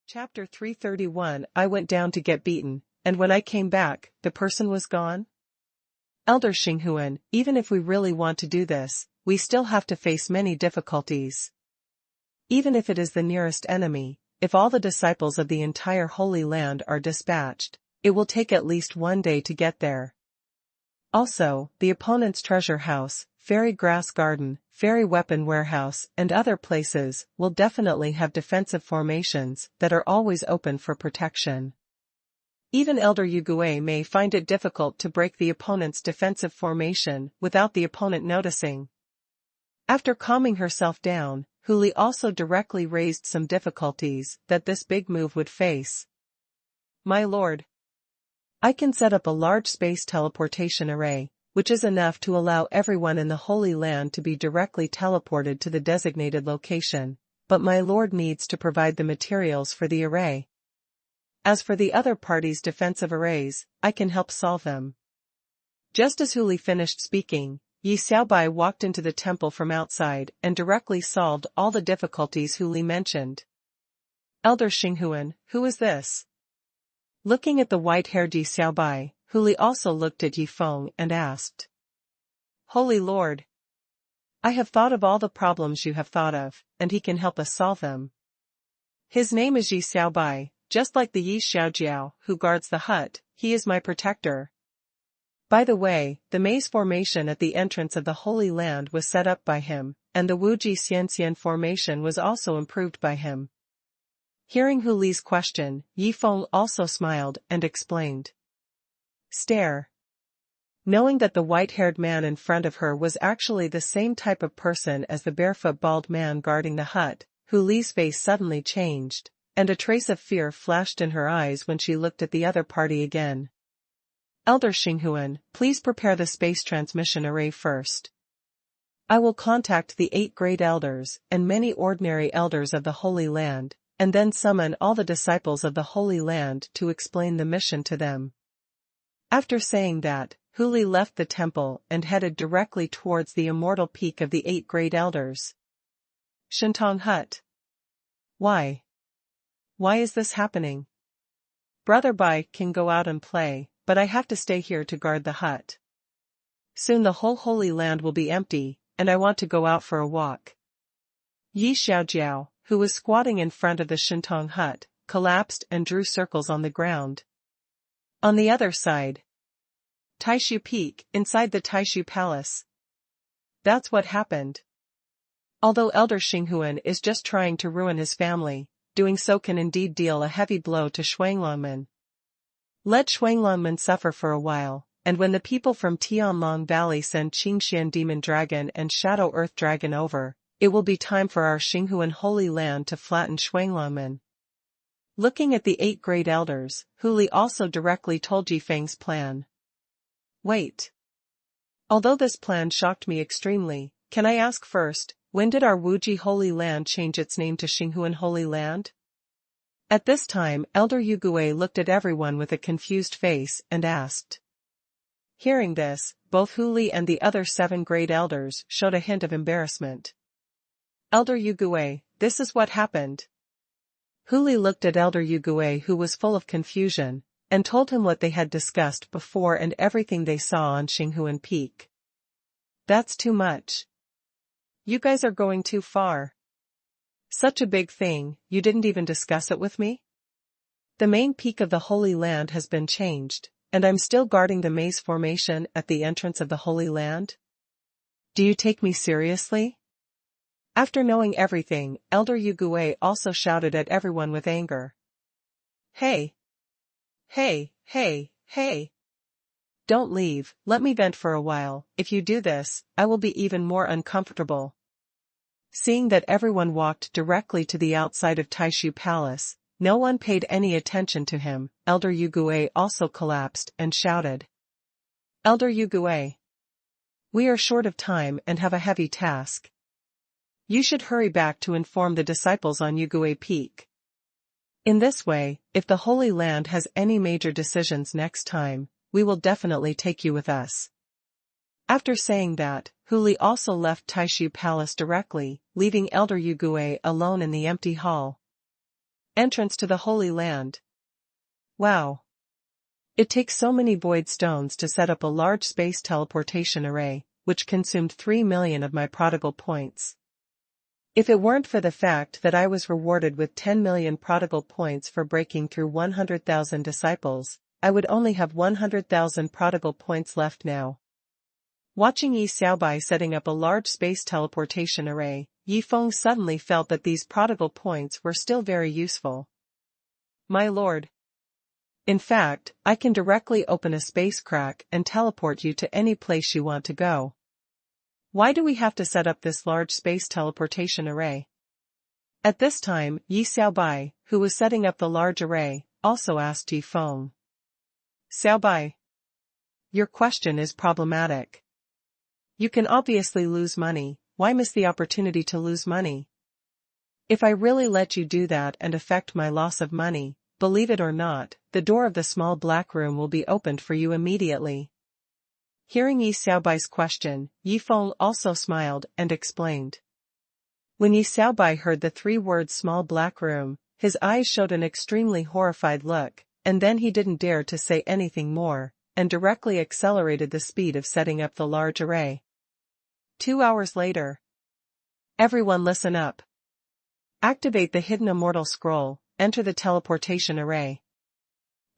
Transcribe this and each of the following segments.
Chapter 331 I went down to get beaten, and when I came back, the person was gone? Elder Xinghuan, even if we really want to do this, we still have to face many difficulties. Even if it is the nearest enemy, if all the disciples of the entire Holy Land are dispatched, it will take at least 1 day to get there. Also, the opponent's treasure house, fairy grass garden, fairy weapon warehouse, and other places will definitely have defensive formations that are always open for protection. Even Elder Yugui may find it difficult to break the opponent's defensive formation without the opponent noticing. After calming herself down, Huli also directly raised some difficulties that this big move would face. My lord, I can set up a large space teleportation array, which is enough to allow everyone in the Holy Land to be directly teleported to the designated location, but my lord needs to provide the materials for the array. As for the other party's defensive arrays, I can help solve them. Just as Huli finished speaking, Yi Xiaobai walked into the temple from outside and directly solved all the difficulties Huli mentioned. Elder Xinghuan, who is this? Looking at the white-haired Yi Xiaobai, Huli also looked at Yi Feng and asked. Holy Lord, I have thought of all the problems you have thought of, and he can help us solve them. His name is Yi Xiaobai, just like the Yi Xiaojiao who guards the hut, he is my protector. By the way, the maze formation at the entrance of the Holy Land was set up by him, and the Wuji Xianxian formation was also improved by him. Hearing Huli's question, Yi Feng also smiled and explained. Stare. Knowing that the white-haired man in front of her was actually the same type of person as the barefoot bald man guarding the hut, Huli's face suddenly changed, and a trace of fear flashed in her eyes when she looked at the other party again. Elder Xinghuan, please prepare the space transmission array first. I will contact the 8 great elders and many ordinary elders of the Holy Land, and then summon all the disciples of the Holy Land to explain the mission to them. After saying that, Huli left the temple and headed directly towards the immortal peak of the 8 great elders. Shintong Hut. Why? Why is this happening? Brother Bai can go out and play, but I have to stay here to guard the hut. Soon the whole Holy Land will be empty, and I want to go out for a walk. Yi Xiaojiao, who was squatting in front of the Shintong hut, collapsed and drew circles on the ground. On the other side, Taishu Peak, inside the Taishu Palace. That's what happened. Although Elder Xinghuan is just trying to ruin his family, doing so can indeed deal a heavy blow to Shuanglongmen. Let Shuanglongmen suffer for a while, and when the people from Tianlong Valley send Qingxian Demon Dragon and Shadow Earth Dragon over, it will be time for our Xinghuan Holy Land to flatten Shuanglongmen. Looking at the 8 great elders, Huli also directly told Ji Feng's plan. Wait. Although this plan shocked me extremely, can I ask first, when did our Wuji Holy Land change its name to Xinghuan Holy Land? At this time, Elder Yugui looked at everyone with a confused face and asked. Hearing this, both Huli and the other 7 great elders showed a hint of embarrassment. Elder Yugui, this is what happened. Huli looked at Elder Yugui, who was full of confusion, and told him what they had discussed before and everything they saw on Xinghuan Peak. That's too much. You guys are going too far. Such a big thing, you didn't even discuss it with me? The main peak of the Holy Land has been changed, and I'm still guarding the maze formation at the entrance of the Holy Land? Do you take me seriously? After knowing everything, Elder Yugui also shouted at everyone with anger. Hey! Hey, hey, hey! Don't leave, let me vent for a while. If you do this, I will be even more uncomfortable. Seeing that everyone walked directly to the outside of Taishu Palace, no one paid any attention to him. Elder Yugui also collapsed and shouted. Elder Yugui, we are short of time and have a heavy task. You should hurry back to inform the disciples on Yugui Peak. In this way, if the Holy Land has any major decisions next time, we will definitely take you with us. After saying that, Huli also left Taishu Palace directly, leaving Elder Yugui alone in the empty hall. Entrance to the Holy Land. Wow. It takes so many void stones to set up a large space teleportation array, which consumed 3 million of my prodigal points. If it weren't for the fact that I was rewarded with 10 million prodigal points for breaking through 100,000 disciples, I would only have 100,000 prodigal points left now. Watching Yi Xiaobai setting up a large space teleportation array, Yi Feng suddenly felt that these prodigal points were still very useful. My lord. In fact, I can directly open a space crack and teleport you to any place you want to go. Why do we have to set up this large space teleportation array? At this time, Yi Xiaobai, who was setting up the large array, also asked Yi Feng. Xiaobai. Your question is problematic. You can obviously lose money, why miss the opportunity to lose money? If I really let you do that and affect my loss of money, believe it or not, the door of the small black room will be opened for you immediately. Hearing Yi Xiaobai's question, Yi Feng also smiled and explained. When Yi Xiaobai heard the 3 words small black room, his eyes showed an extremely horrified look, and then he didn't dare to say anything more, and directly accelerated the speed of setting up the large array. 2 hours later. Everyone listen up. Activate the hidden immortal scroll, enter the teleportation array.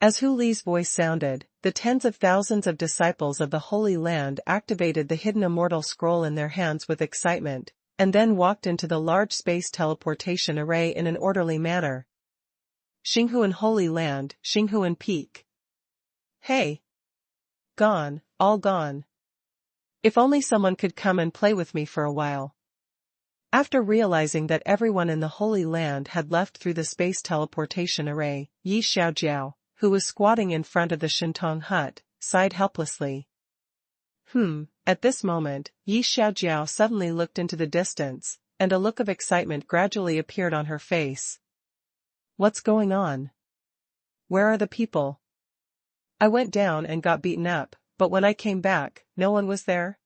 As Hu Li's voice sounded, the tens of thousands of disciples of the Holy Land activated the hidden immortal scroll in their hands with excitement, and then walked into the large space teleportation array in an orderly manner. Xinghuan Holy Land, Xinghuan Peak. Hey! Gone, all gone. If only someone could come and play with me for a while. After realizing that everyone in the Holy Land had left through the space teleportation array, Yi Xiaojiao, who was squatting in front of the Shintong hut, sighed helplessly. At this moment, Yi Xiaojiao suddenly looked into the distance, and a look of excitement gradually appeared on her face. What's going on? Where are the people? I went down and got beaten up, but when I came back, no one was there?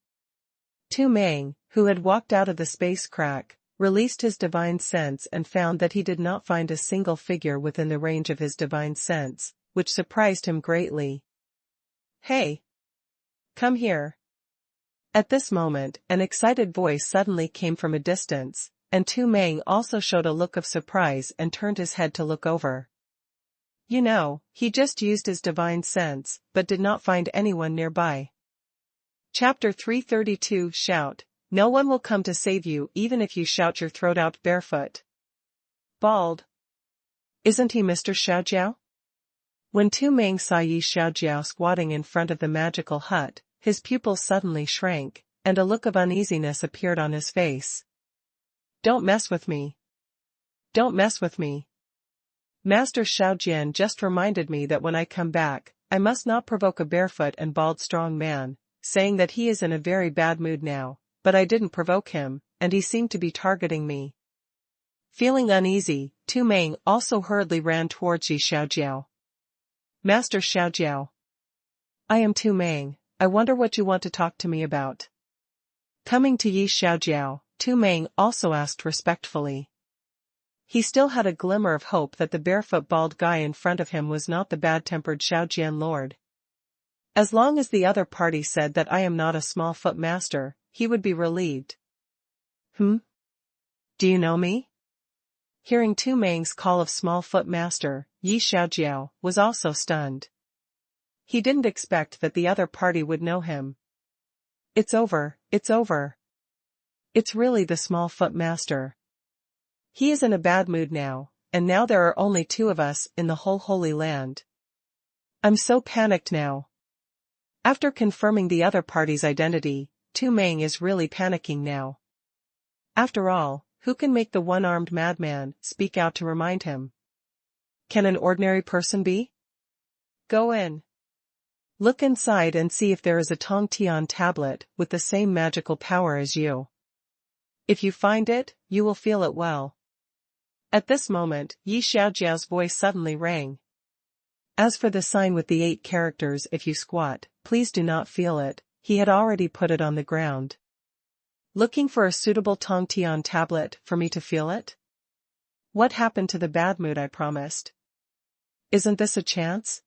Tu Meng, who had walked out of the space crack, released his divine sense and found that he did not find a single figure within the range of his divine sense, which surprised him greatly. Hey! Come here! At this moment, an excited voice suddenly came from a distance, and Tu Meng also showed a look of surprise and turned his head to look over. You know, he just used his divine sense, but did not find anyone nearby. Chapter 332 Shout. No one will come to save you even if you shout your throat out barefoot. Bald. Isn't he Mr. Xiaojiao? When Tu Meng saw Yi Xiaojiao squatting in front of the magical hut, his pupils suddenly shrank, and a look of uneasiness appeared on his face. Don't mess with me. Don't mess with me. Master Xiaojian just reminded me that when I come back, I must not provoke a barefoot and bald strong man, saying that he is in a very bad mood now, but I didn't provoke him, and he seemed to be targeting me. Feeling uneasy, Tu Meng also hurriedly ran towards Yi Xiaojiao. Master Xiaojiao. I am Tu Meng, I wonder what you want to talk to me about. Coming to Yi Xiaojiao, Tu Meng also asked respectfully. He still had a glimmer of hope that the barefoot bald guy in front of him was not the bad-tempered Xiaojian lord. As long as the other party said that I am not a small foot master, he would be relieved. Do you know me? Hearing Tu Meng's call of small foot master, Yi Xiaojiao was also stunned. He didn't expect that the other party would know him. It's over, it's over. It's really the small foot master. He is in a bad mood now, and now there are only 2 of us in the whole Holy Land. I'm so panicked now. After confirming the other party's identity, Tu Meng is really panicking now. After all, who can make the one-armed madman speak out to remind him? Can an ordinary person be? Go in. Look inside and see if there is a Tongtian tablet with the same magical power as you. If you find it, you will feel it well. At this moment, Yi Xiaojiao's voice suddenly rang. As for the sign with the 8 characters if you squat, please do not feel it, he had already put it on the ground. Looking for a suitable Tongtian tablet for me to feel it? What happened to the bad mood I promised? Isn't this a chance?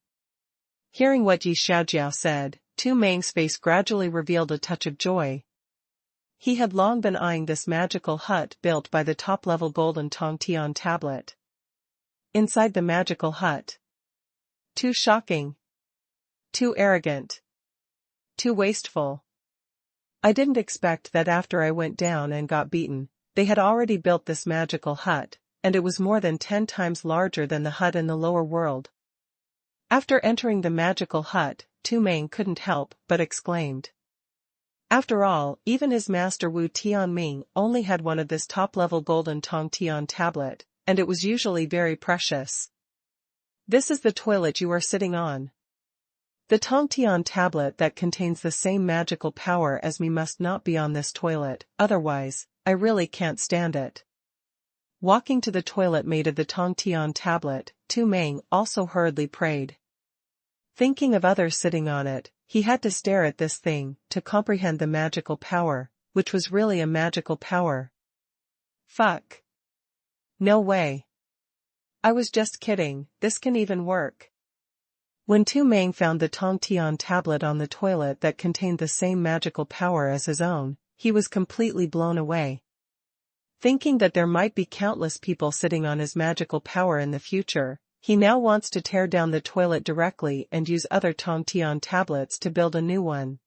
Hearing what Yi Xiaojiao said, Tu Meng's face gradually revealed a touch of joy. He had long been eyeing this magical hut built by the top-level golden Tongtian tablet. Inside the magical hut. Too shocking. Too arrogant. Too wasteful. I didn't expect that after I went down and got beaten, they had already built this magical hut, and it was more than 10 times larger than the hut in the lower world. After entering the magical hut, Tu Meng couldn't help but exclaimed. After all, even his master Wu Tianming only had one of this top-level golden Tongtian tablet, and it was usually very precious. This is the toilet you are sitting on. The Tongtian tablet that contains the same magical power as me must not be on this toilet, otherwise, I really can't stand it. Walking to the toilet made of the Tongtian tablet, Tu Meng also hurriedly prayed. Thinking of others sitting on it, he had to stare at this thing to comprehend the magical power, which was really a magical power. Fuck. No way. I was just kidding, this can even work. When Tu Meng found the Tongtian tablet on the toilet that contained the same magical power as his own, he was completely blown away. Thinking that there might be countless people sitting on his magical power in the future, he now wants to tear down the toilet directly and use other Tongtian tablets to build a new one.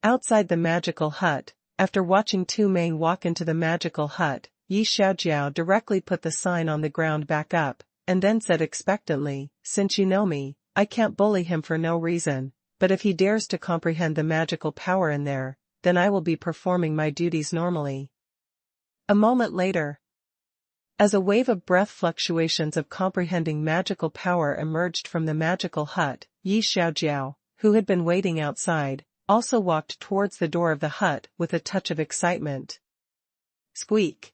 Outside the magical hut, after watching Tu Meng walk into the magical hut, Yi Xiaojiao directly put the sign on the ground back up, and then said expectantly, "Since you know me, I can't bully him for no reason, but if he dares to comprehend the magical power in there, then I will be performing my duties normally." A moment later, as a wave of breath fluctuations of comprehending magical power emerged from the magical hut, Yi Xiaojiao, who had been waiting outside, also walked towards the door of the hut with a touch of excitement. Squeak!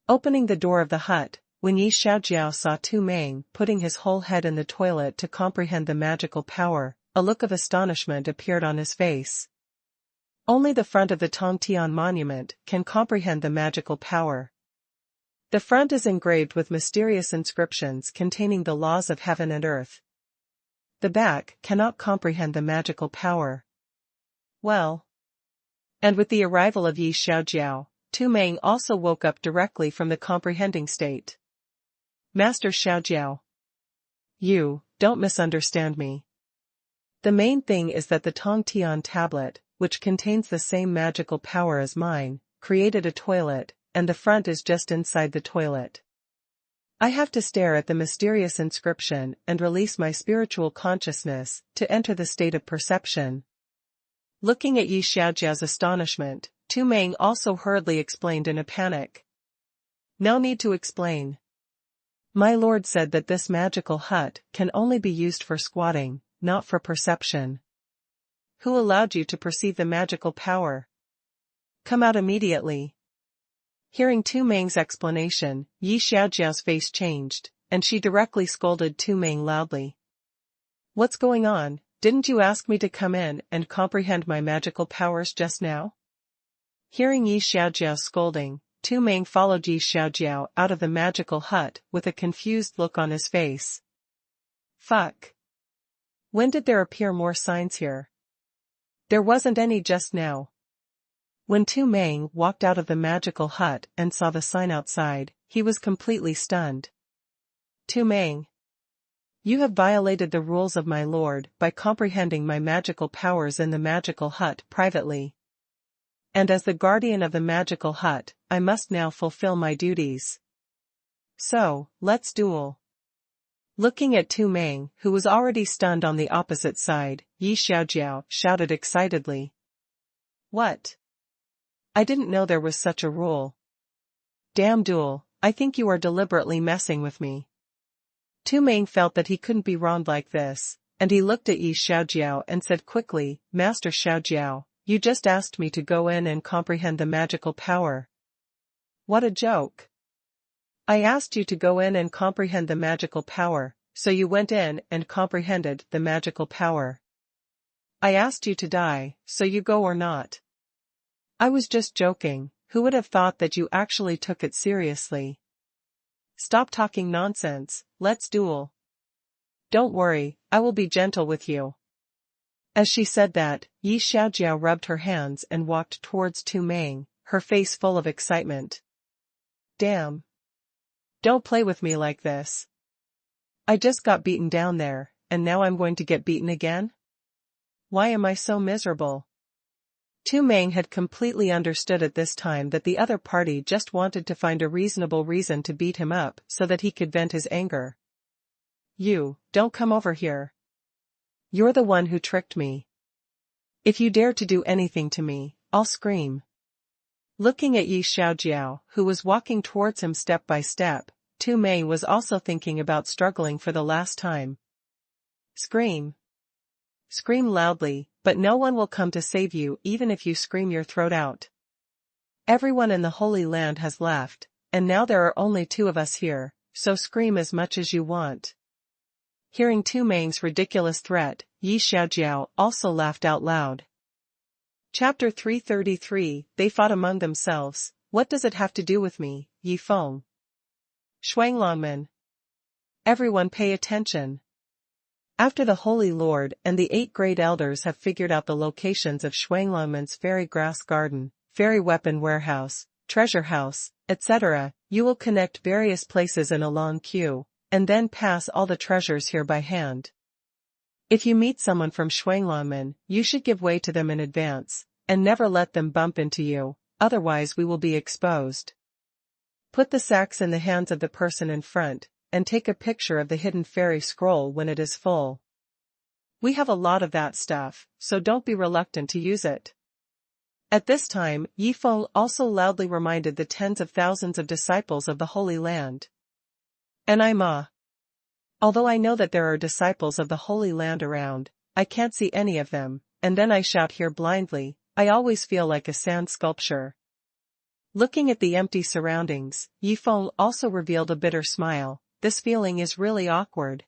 Opening the door of the hut, when Yi Xiaojiao saw Tu Meng putting his whole head in the toilet to comprehend the magical power, a look of astonishment appeared on his face. Only the front of the Tongtian monument can comprehend the magical power. The front is engraved with mysterious inscriptions containing the laws of heaven and earth. The back cannot comprehend the magical power. Well. And with the arrival of Yi Xiaojiao, Tu Meng also woke up directly from the comprehending state. Master Xiaojiao. You, don't misunderstand me. The main thing is that the Tongtian tablet, which contains the same magical power as mine, created a toilet, and the front is just inside the toilet. I have to stare at the mysterious inscription and release my spiritual consciousness to enter the state of perception. Looking at Yi Xiaojiao's astonishment, Tu Meng also hurriedly explained in a panic. No need to explain. My lord said that this magical hut can only be used for squatting, not for perception. Who allowed you to perceive the magical power? Come out immediately. Hearing Tu Meng's explanation, Yi Xiaojiao's face changed, and she directly scolded Tu Meng loudly. What's going on? Didn't you ask me to come in and comprehend my magical powers just now? Hearing Yi Xiaojiao's scolding, Tu Meng followed Yi Xiaojiao out of the magical hut with a confused look on his face. Fuck. When did there appear more signs here? There wasn't any just now. When Tu Meng walked out of the magical hut and saw the sign outside, he was completely stunned. Tu Meng. You have violated the rules of my lord by comprehending my magical powers in the magical hut privately. And as the guardian of the magical hut, I must now fulfill my duties. So, let's duel. Looking at Tu Meng, who was already stunned on the opposite side, Yi Xiaojiao shouted excitedly. What? I didn't know there was such a rule. Damn duel, I think you are deliberately messing with me. Tu Meng felt that he couldn't be wronged like this, and he looked at Yi Xiaojiao and said quickly, Master Xiaojiao, you just asked me to go in and comprehend the magical power. What a joke. I asked you to go in and comprehend the magical power, so you went in and comprehended the magical power. I asked you to die, so you go or not. I was just joking, who would have thought that you actually took it seriously? stop talking nonsense, let's duel. Don't worry, I will be gentle with you. As she said that, Yi Xiaojiao rubbed her hands and walked towards Tu Meng, her face full of excitement. Damn. Don't play with me like this. I just got beaten down there, and now I'm going to get beaten again? Why am I so miserable? Tu Meng had completely understood at this time that the other party just wanted to find a reasonable reason to beat him up so that he could vent his anger. You, don't come over here. You're the one who tricked me. If you dare to do anything to me, I'll scream. Looking at Yi Xiaojiao, who was walking towards him step by step, Tu Meng was also thinking about struggling for the last time. Scream. Scream loudly, but no one will come to save you even if you scream your throat out. Everyone in the Holy Land has left, and now there are only 2 of us here, so scream as much as you want. Hearing Tu Meng's ridiculous threat, Yi Xiaojiao also laughed out loud. Chapter 333, They fought among themselves. What does it have to do with me, Yi Feng? Shuanglongmen. Everyone pay attention. After the Holy Lord and the 8 great elders have figured out the locations of Shuanglongmen's fairy grass garden, fairy weapon warehouse, treasure house, etc., you will connect various places in a long queue, and then pass all the treasures here by hand. If you meet someone from Shuanglongmen, you should give way to them in advance, and never let them bump into you, otherwise we will be exposed. Put the sacks in the hands of the person in front, and take a picture of the hidden fairy scroll when it is full. We have a lot of that stuff, so don't be reluctant to use it. At this time, Yi Feng also loudly reminded the tens of thousands of disciples of the Holy Land. And although I know that there are disciples of the Holy Land around, I can't see any of them, and then I shout here blindly, I always feel like a sand sculpture. Looking at the empty surroundings, Yi Feng also revealed a bitter smile. This feeling is really awkward.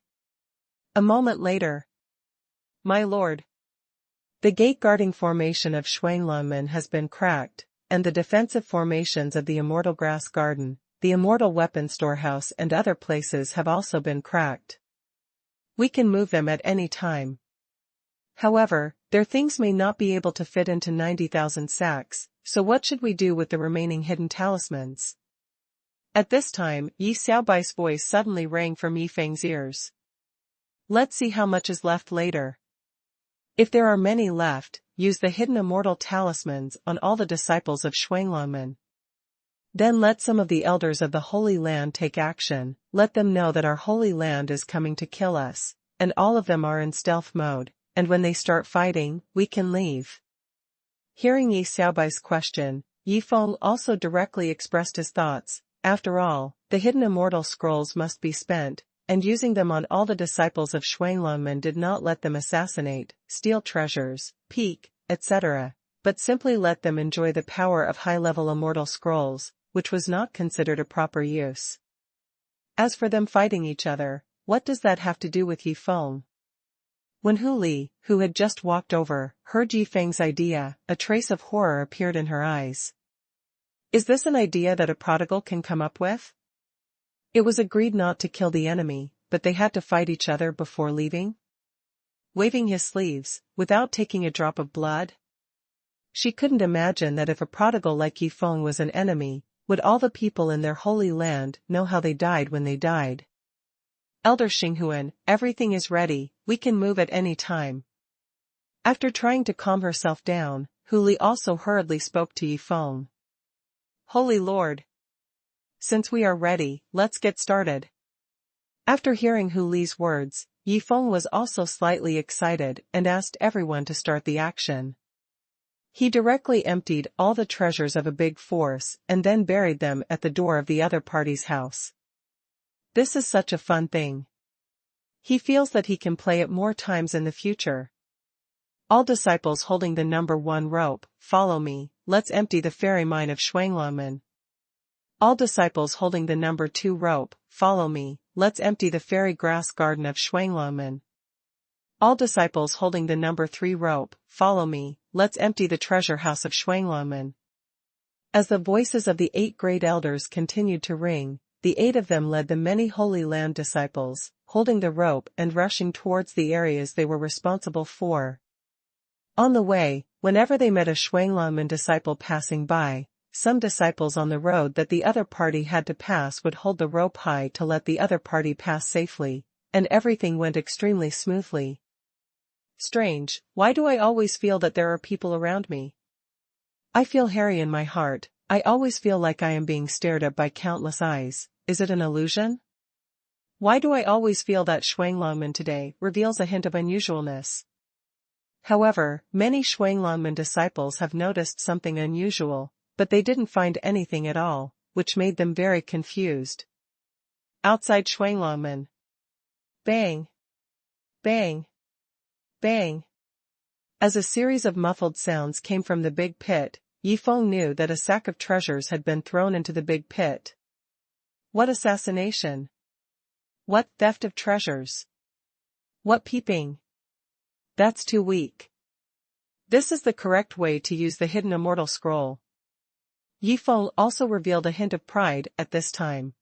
A moment later. My lord. The gate guarding formation of Shuanglongmen has been cracked, and the defensive formations of the Immortal Grass Garden, the Immortal Weapon Storehouse and other places have also been cracked. We can move them at any time. However, their things may not be able to fit into 90,000 sacks, so what should we do with the remaining hidden talismans? At this time, Yi Xiaobai's voice suddenly rang from Yi Feng's ears. Let's see how much is left later. If there are many left, use the hidden immortal talismans on all the disciples of Shuanglongmen. Then let some of the elders of the Holy Land take action, let them know that our Holy Land is coming to kill us, and all of them are in stealth mode, and when they start fighting, we can leave. Hearing Yi Xiaobai's question, Yi Feng also directly expressed his thoughts. After all, the hidden immortal scrolls must be spent, and using them on all the disciples of Shuanglongmen did not let them assassinate, steal treasures, peek, etc., but simply let them enjoy the power of high-level immortal scrolls, which was not considered a proper use. As for them fighting each other, what does that have to do with Yi Feng? When Hu Li, who had just walked over, heard Yi Feng's idea, a trace of horror appeared in her eyes. Is this an idea that a prodigal can come up with? It was agreed not to kill the enemy, but they had to fight each other before leaving? Waving his sleeves, without taking a drop of blood? She couldn't imagine that if a prodigal like Yi Feng was an enemy, would all the people in their Holy Land know how they died when they died? Elder Xinghuan, everything is ready, we can move at any time. After trying to calm herself down, Hu Li also hurriedly spoke to Yi Feng. Holy Lord. Since we are ready, let's get started. After hearing Hu Li's words, Yi Feng was also slightly excited and asked everyone to start the action. He directly emptied all the treasures of a big force and then buried them at the door of the other party's house. This is such a fun thing. He feels that he can play it more times in the future. All disciples holding the number 1 rope, follow me, let's empty the fairy mine of Shuanglongmen. All disciples holding the number 2 rope, follow me, let's empty the fairy grass garden of Shuanglongmen. All disciples holding the number 3 rope, follow me, let's empty the treasure house of Shuanglongmen. As the voices of the 8 great elders continued to ring, the 8 of them led the many Holy Land disciples, holding the rope and rushing towards the areas they were responsible for. On the way, whenever they met a Shuanglanmen disciple passing by, some disciples on the road that the other party had to pass would hold the rope high to let the other party pass safely, and everything went extremely smoothly. Strange, why do I always feel that there are people around me? I feel hairy in my heart, I always feel like I am being stared at by countless eyes. Is it an illusion? Why do I always feel that Shuanglanmen today reveals a hint of unusualness? However, many Shuanglanmen disciples have noticed something unusual, but they didn't find anything at all, which made them very confused. Outside Shuanglanmen. Bang! Bang! Bang! As a series of muffled sounds came from the big pit, Yifeng knew that a sack of treasures had been thrown into the big pit. What assassination? What theft of treasures? What peeping? That's too weak. This is the correct way to use the hidden immortal scroll. Yifeng also revealed a hint of pride at this time.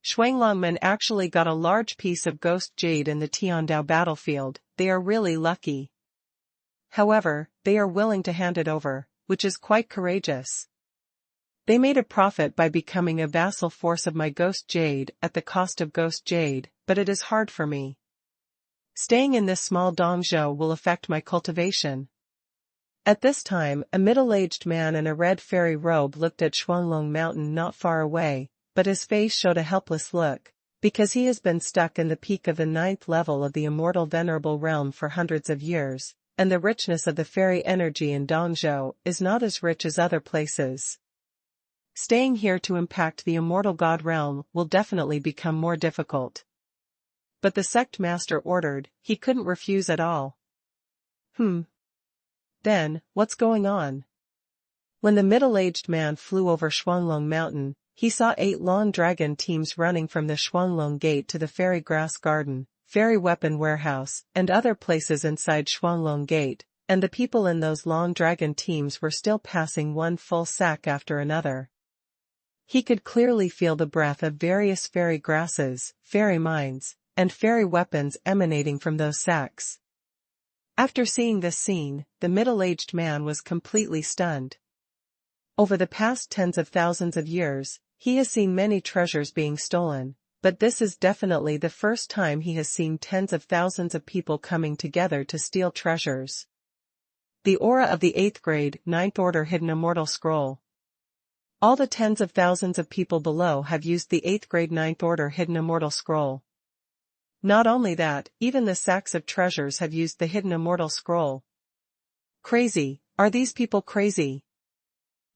Shuanglanmen actually got a large piece of ghost jade in the Tiandao battlefield, they are really lucky. However, they are willing to hand it over, which is quite courageous. They made a profit by becoming a vassal force of my ghost jade at the cost of ghost jade, but it is hard for me. Staying in this small dongzhou will affect my cultivation. At this time, a middle-aged man in a red fairy robe looked at Shuanglong Mountain not far away, but his face showed a helpless look, because he has been stuck in the peak of the 9th level of the immortal venerable realm for hundreds of years, and the richness of the fairy energy in Dongzhou is not as rich as other places. Staying here to impact the immortal god realm will definitely become more difficult. But the sect master ordered, he couldn't refuse at all. Then, what's going on? When the middle-aged man flew over Shuanglong Mountain, he saw 8 long dragon teams running from the Shuanglong Gate to the fairy grass garden, fairy weapon warehouse, and other places inside Shuanglong Gate, and the people in those long dragon teams were still passing one full sack after another. He could clearly feel the breath of various fairy grasses, fairy mines, and fairy weapons emanating from those sacks. After seeing this scene, the middle-aged man was completely stunned. Over the past tens of thousands of years, he has seen many treasures being stolen, but this is definitely the first time he has seen tens of thousands of people coming together to steal treasures. The aura of the 8th grade, 9th order hidden immortal scroll. All the tens of thousands of people below have used the 8th grade 9th order hidden immortal scroll. Not only that, even the sacks of treasures have used the hidden immortal scroll. Crazy, are these people crazy?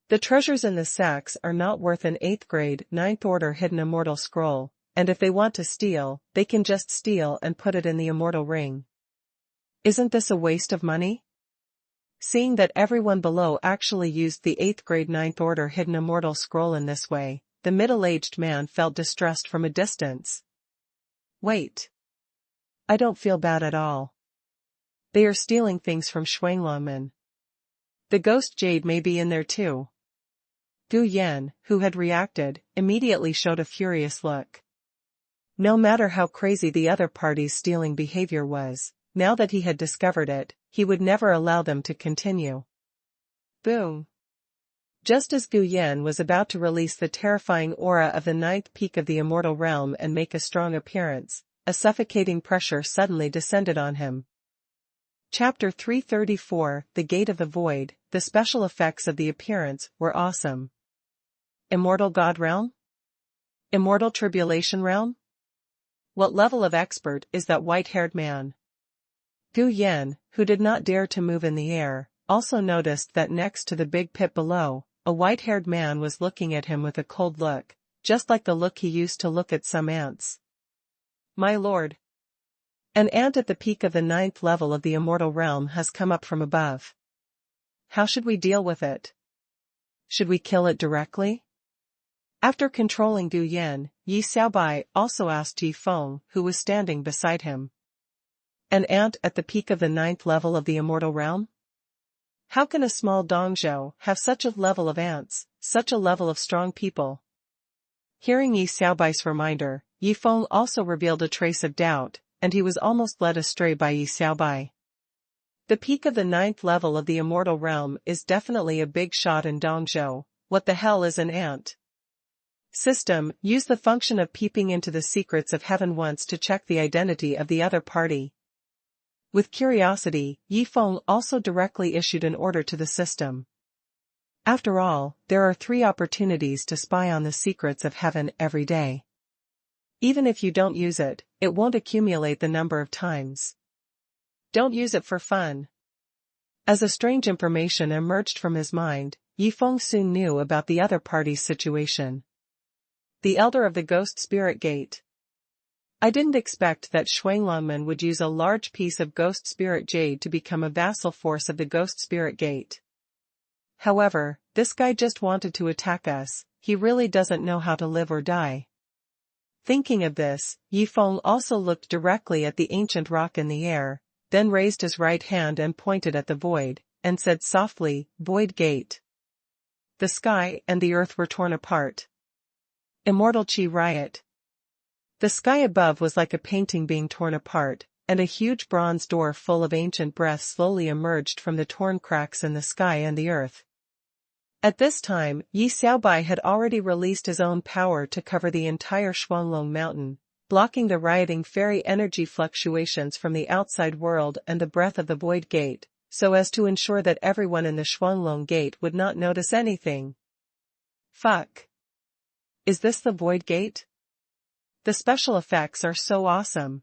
The treasures in the sacks are not worth an 8th grade 9th order hidden immortal scroll, and if they want to steal, they can just steal and put it in the immortal ring. Isn't this a waste of money? Seeing that everyone below actually used the 8th grade 9th order hidden immortal scroll in this way, the middle-aged man felt distressed from a distance. Wait. I don't feel bad at all. They are stealing things from Shuanglanmen. The ghost jade may be in there too. Gu Yan, who had reacted, immediately showed a furious look. No matter how crazy the other party's stealing behavior was, now that he had discovered it, he would never allow them to continue. Boom! Just as Gu Yan was about to release the terrifying aura of the 9th peak of the immortal realm and make a strong appearance, a suffocating pressure suddenly descended on him. Chapter 334, The Gate of the Void. The special effects of the appearance were awesome. Immortal God Realm? Immortal Tribulation Realm? What level of expert is that white-haired man? Gu Yan, who did not dare to move in the air, also noticed that next to the big pit below, a white-haired man was looking at him with a cold look, just like the look he used to look at some ants. My lord. An ant at the peak of the 9th level of the immortal realm has come up from above. How should we deal with it? Should we kill it directly? After controlling Gu Yan, Yi Xiaobai also asked Yi Feng, who was standing beside him. An ant at the peak of the 9th level of the immortal realm? How can a small dongzhou have such a level of ants, such a level of strong people? Hearing Yi Xiaobai's reminder, Yi Feng also revealed a trace of doubt, and he was almost led astray by Yi Xiaobai. The peak of the 9th level of the immortal realm is definitely a big shot in Dongzhou. What the hell is an ant? System, use the function of peeping into the secrets of heaven once to check the identity of the other party. With curiosity, Yi Feng also directly issued an order to the system. After all, there are 3 opportunities to spy on the secrets of heaven every day. Even if you don't use it, it won't accumulate the number of times. Don't use it for fun. As a strange information emerged from his mind, Yi Feng soon knew about the other party's situation. The Elder of the Ghost Spirit Gate. I didn't expect that Shuanglongmen would use a large piece of Ghost Spirit Jade to become a vassal force of the Ghost Spirit Gate. However, this guy just wanted to attack us. He really doesn't know how to live or die. Thinking of this, Yi Feng also looked directly at the ancient rock in the air, then raised his right hand and pointed at the void, and said softly, "Void Gate." The sky and the earth were torn apart. Immortal Qi riot. The sky above was like a painting being torn apart, and a huge bronze door full of ancient breath slowly emerged from the torn cracks in the sky and the earth. At this time, Yi Xiaobai had already released his own power to cover the entire Shuanglong mountain, blocking the rioting fairy energy fluctuations from the outside world and the breath of the Void Gate, so as to ensure that everyone in the Shuanglong Gate would not notice anything. Fuck. Is this the Void Gate? The special effects are so awesome.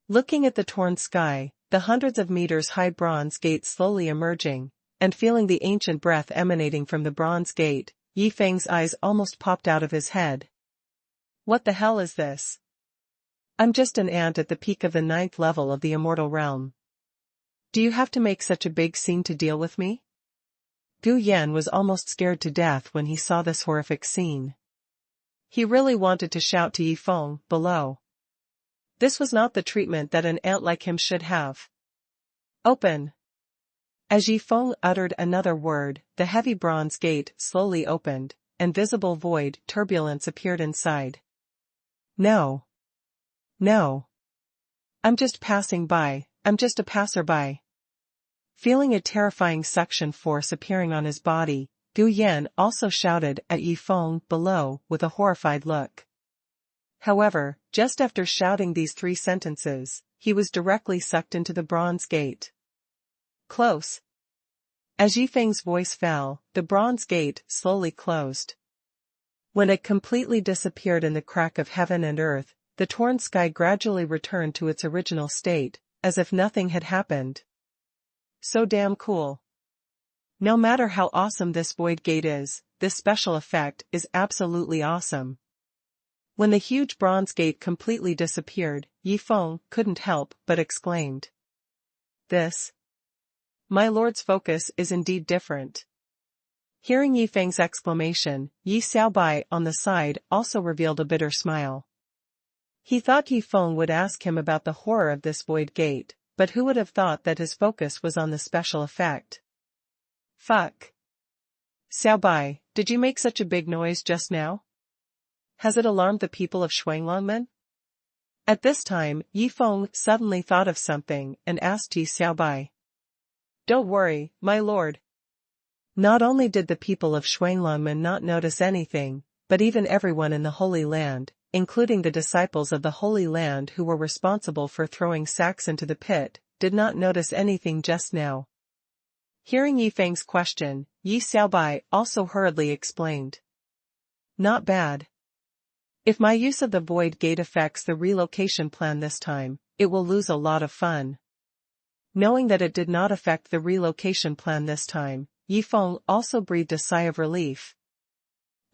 Looking at the torn sky, the hundreds of meters high bronze gate slowly emerging, and feeling the ancient breath emanating from the bronze gate, Yi Feng's eyes almost popped out of his head. What the hell is this? I'm just an ant at the peak of the 9th level of the immortal realm. Do you have to make such a big scene to deal with me? Gu Yan was almost scared to death when he saw this horrific scene. He really wanted to shout to Yi Feng, below. This was not the treatment that an ant like him should have. Open. As Yi Feng uttered another word, the heavy bronze gate slowly opened, and visible void turbulence appeared inside. No. No. I'm just passing by, I'm just a passerby. Feeling a terrifying suction force appearing on his body, Gu Yan also shouted at Yi Feng below with a horrified look. However, just after shouting these 3 sentences, he was directly sucked into the bronze gate. Close. As Yi Feng's voice fell, the bronze gate slowly closed. When it completely disappeared in the crack of heaven and earth, the torn sky gradually returned to its original state, as if nothing had happened. So damn cool. No matter how awesome this void gate is, this special effect is absolutely awesome. When the huge bronze gate completely disappeared, Yi Feng couldn't help but exclaimed. This. My lord's focus is indeed different. Hearing Yi Feng's exclamation, Yi Xiaobai on the side also revealed a bitter smile. He thought Yi Feng would ask him about the horror of this void gate, but who would have thought that his focus was on the special effect? Fuck. Xiaobai, did you make such a big noise just now? Has it alarmed the people of Shuanglongmen? At this time, Yi Feng suddenly thought of something and asked Yi Xiaobai. Don't worry, my lord. Not only did the people of Shuanglongmen not notice anything, but even everyone in the Holy Land, including the disciples of the Holy Land who were responsible for throwing sacks into the pit, did not notice anything just now. Hearing Yi Feng's question, Yi Xiaobai also hurriedly explained. Not bad. If my use of the void gate affects the relocation plan this time, it will lose a lot of fun. Knowing that it did not affect the relocation plan this time, Yi Feng also breathed a sigh of relief.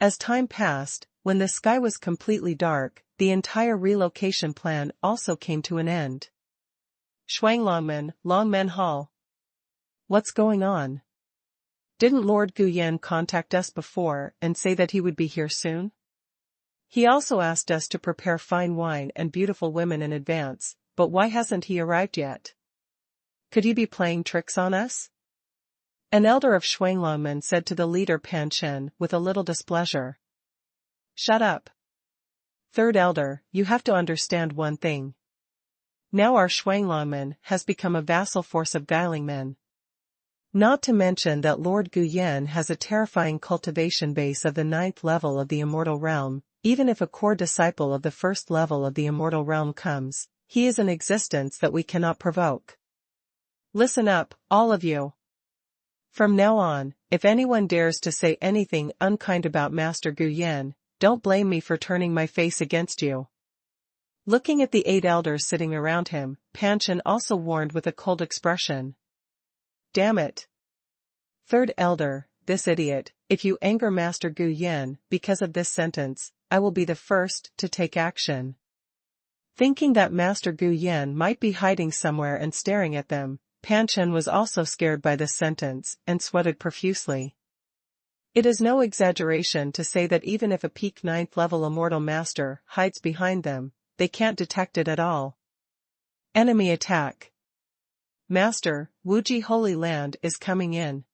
As time passed, when the sky was completely dark, the entire relocation plan also came to an end. Shuanglongmen, Longmen Hall. What's going on? Didn't Lord Gu Yan contact us before and say that he would be here soon? He also asked us to prepare fine wine and beautiful women in advance, but why hasn't he arrived yet? Could he be playing tricks on us? An elder of Shuanglongmen said to the leader Pan Chen with a little displeasure. Shut up. Third elder, you have to understand one thing. Now our Shuanglangmen has become a vassal force of guiling men. Not to mention that Lord Guyan has a terrifying cultivation base of the 9th level of the immortal realm. Even if a core disciple of the 1st level of the immortal realm comes, he is an existence that we cannot provoke. Listen up, all of you. From now on, if anyone dares to say anything unkind about Master Guyan, don't blame me for turning my face against you. Looking at the 8 elders sitting around him, Panchen also warned with a cold expression. Damn it. Third elder, this idiot, if you anger Master Guyan because of this sentence, I will be the first to take action. Thinking that Master Guyan might be hiding somewhere and staring at them, Panchen was also scared by this sentence and sweated profusely. It is no exaggeration to say that even if a peak 9th level immortal master hides behind them, they can't detect it at all. Enemy attack. Master, Wuji Holy Land is coming in.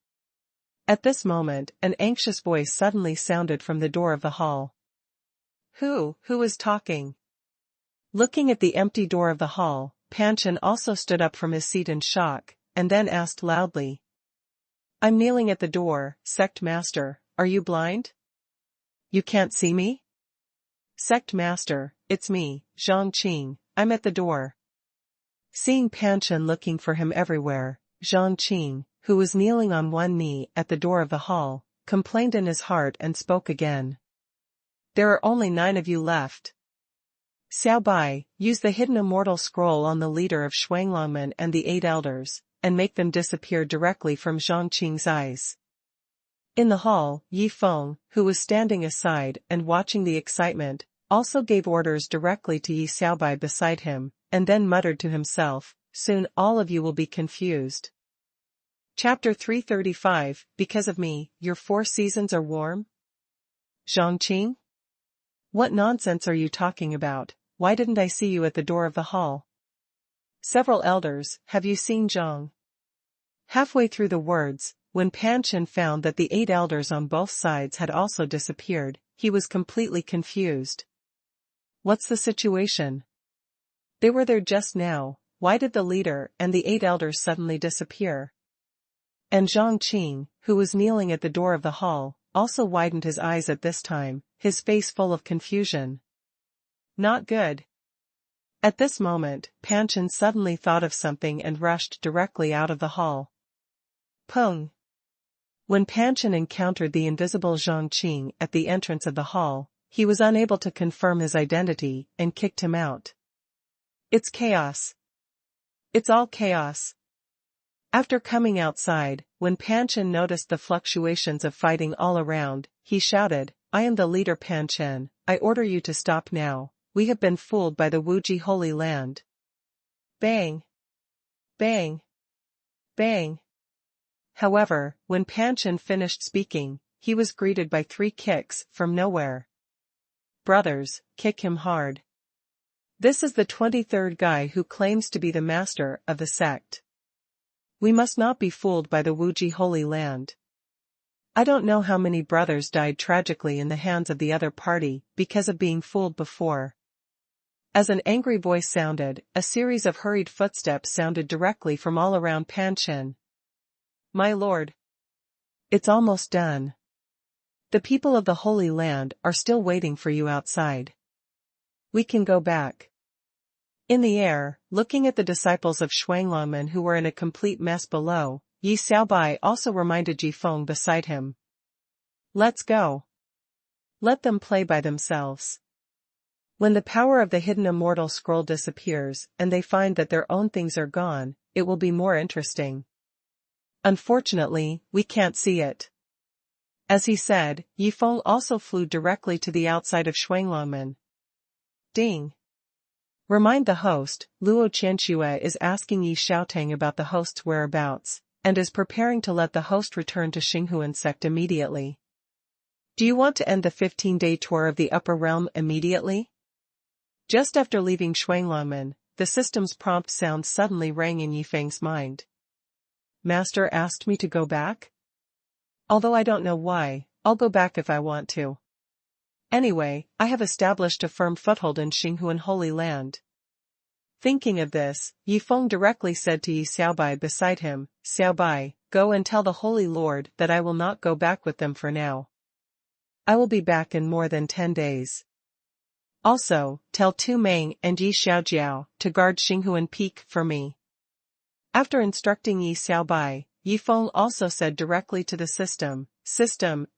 At this moment, an anxious voice suddenly sounded from the door of the hall. Who is talking? Looking at the empty door of the hall, Panchen also stood up from his seat in shock, and then asked loudly. I'm kneeling at the door, Sect Master, are you blind? You can't see me? Sect Master, it's me, Zhang Qing, I'm at the door. Seeing Panchen looking for him everywhere, Zhang Qing, who was kneeling on one knee at the door of the hall, complained in his heart and spoke again. There are only 9 of you left. Xiao Bai, use the hidden immortal scroll on the leader of Shuanglangmen and the 8 elders, and make them disappear directly from Zhang Qing's eyes. In the hall, Yi Feng, who was standing aside and watching the excitement, also gave orders directly to Yi Xiaobai beside him, and then muttered to himself, soon all of you will be confused. Chapter 335, Because of me, your 4 seasons are warm? Zhang Qing? What nonsense are you talking about? Why didn't I see you at the door of the hall? Several elders, have you seen Zhang? Halfway through the words, when Panchen found that the 8 elders on both sides had also disappeared, he was completely confused. What's the situation? They were there just now, why did the leader and the 8 elders suddenly disappear? And Zhang Qing, who was kneeling at the door of the hall, also widened his eyes at this time, his face full of confusion. Not good. At this moment, Panchen suddenly thought of something and rushed directly out of the hall. Peng. When Panchen encountered the invisible Zhang Qing at the entrance of the hall, he was unable to confirm his identity and kicked him out. It's chaos. It's all chaos. After coming outside, when Panchen noticed the fluctuations of fighting all around, he shouted, I am the leader Panchen, I order you to stop now, we have been fooled by the Wuji Holy Land. Bang! Bang! Bang! However, when Panchen finished speaking, he was greeted by 3 kicks from nowhere. Brothers, kick him hard. This is the 23rd guy who claims to be the master of the sect. We must not be fooled by the Wuji Holy Land. I don't know how many brothers died tragically in the hands of the other party because of being fooled before. As an angry voice sounded, a series of hurried footsteps sounded directly from all around Panchen. My lord. It's almost done. The people of the Holy Land are still waiting for you outside. We can go back. In the air, looking at the disciples of Shuanglangmen who were in a complete mess below, Yi Xiaobai also reminded Ji Feng beside him. Let's go. Let them play by themselves. When the power of the hidden immortal scroll disappears and they find that their own things are gone, it will be more interesting. Unfortunately, we can't see it. As he said, Yi Feng also flew directly to the outside of Shuanglangmen. Ding. Remind the host, Luo Qianxue is asking Yi Xiaotang about the host's whereabouts, and is preparing to let the host return to Xinghuan sect immediately. Do you want to end the 15-day tour of the upper realm immediately? Just after leaving Shuanglangmen, the system's prompt sound suddenly rang in Yifeng's mind. Master asked me to go back? Although I don't know why, I'll go back if I want to. Anyway, I have established a firm foothold in Xinghuan Holy Land. Thinking of this, Yi Feng directly said to Yi Xiaobai beside him, Xiaobai, go and tell the Holy Lord that I will not go back with them for now. I will be back in more than 10 days. Also, tell Tu Meng and Yi Xiaojiao to guard Xinghuan Peak for me. After instructing Yi Xiaobai, Yi Feng also said directly to the system,